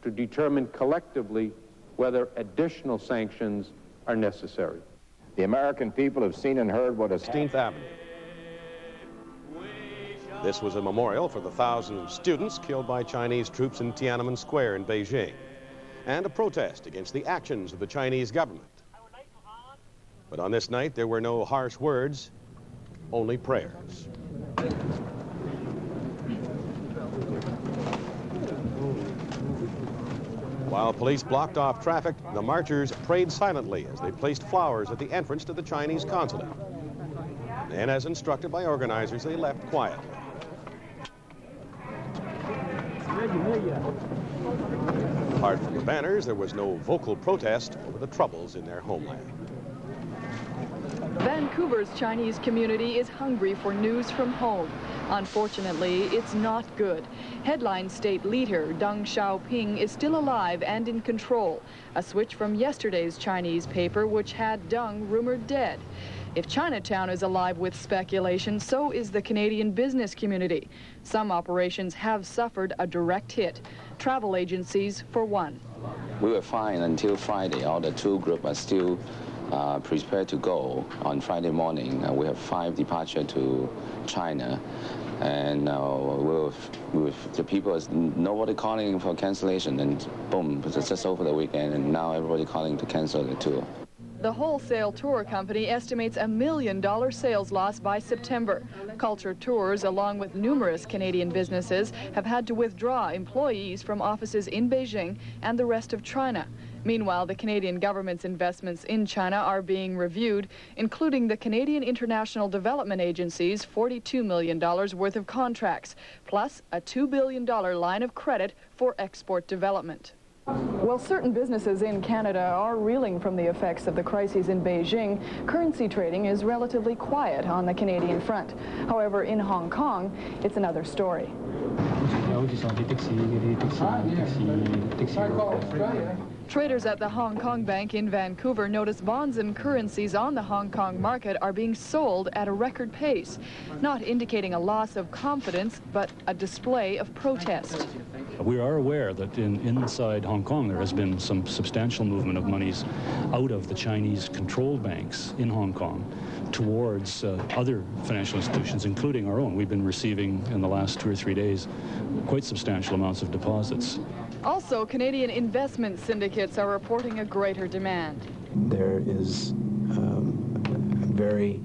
to determine collectively whether additional sanctions are necessary. The American people have seen and heard what is 16th Avenue. This was a memorial for the thousands of students killed by Chinese troops in Tiananmen Square in Beijing, and a protest against the actions of the Chinese government. But on this night, there were no harsh words, only prayers. While police blocked off traffic, the marchers prayed silently as they placed flowers at the entrance to the Chinese consulate. And as instructed by organizers, they left quietly. Apart from the banners, there was no vocal protest over the troubles in their homeland. Vancouver's Chinese community is hungry for news from home. Unfortunately, it's not good. Headline state leader Deng Xiaoping is still alive and in control, a switch from yesterday's Chinese paper which had Deng rumored dead. If Chinatown is alive with speculation, so is the Canadian business community. Some operations have suffered a direct hit. Travel agencies, for one. We were fine until Friday. All the tour group are still prepared to go on Friday morning. We have 5 departures to China, and with the people, nobody calling for cancellation, and boom, it's just over the weekend, and now everybody calling to cancel the tour. The wholesale tour company estimates $1 million sales loss by September. Culture Tours, along with numerous Canadian businesses, have had to withdraw employees from offices in Beijing and the rest of China. Meanwhile, the Canadian government's investments in China are being reviewed, including the Canadian International Development Agency's $42 million worth of contracts, plus a $2 billion line of credit for export development. Well, certain businesses in Canada are reeling from the effects of the crises in Beijing. Currency trading is relatively quiet on the Canadian front. However, in Hong Kong, it's another story. Traders at the Hong Kong Bank in Vancouver notice bonds and currencies on the Hong Kong market are being sold at a record pace, not indicating a loss of confidence, but a display of protest. We are aware that inside Hong Kong there has been some substantial movement of monies out of the Chinese-controlled banks in Hong Kong towards other financial institutions, including our own. We've been receiving, in the last 2 or 3 days, quite substantial amounts of deposits. Also, Canadian investment syndicates are reporting a greater demand. There is a very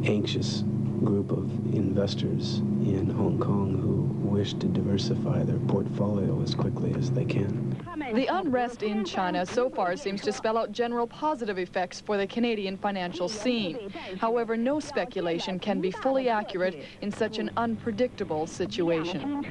anxious group of investors in Hong Kong who wish to diversify their portfolio as quickly as they can. The unrest in China so far seems to spell out general positive effects for the Canadian financial scene. However, no speculation can be fully accurate in such an unpredictable situation.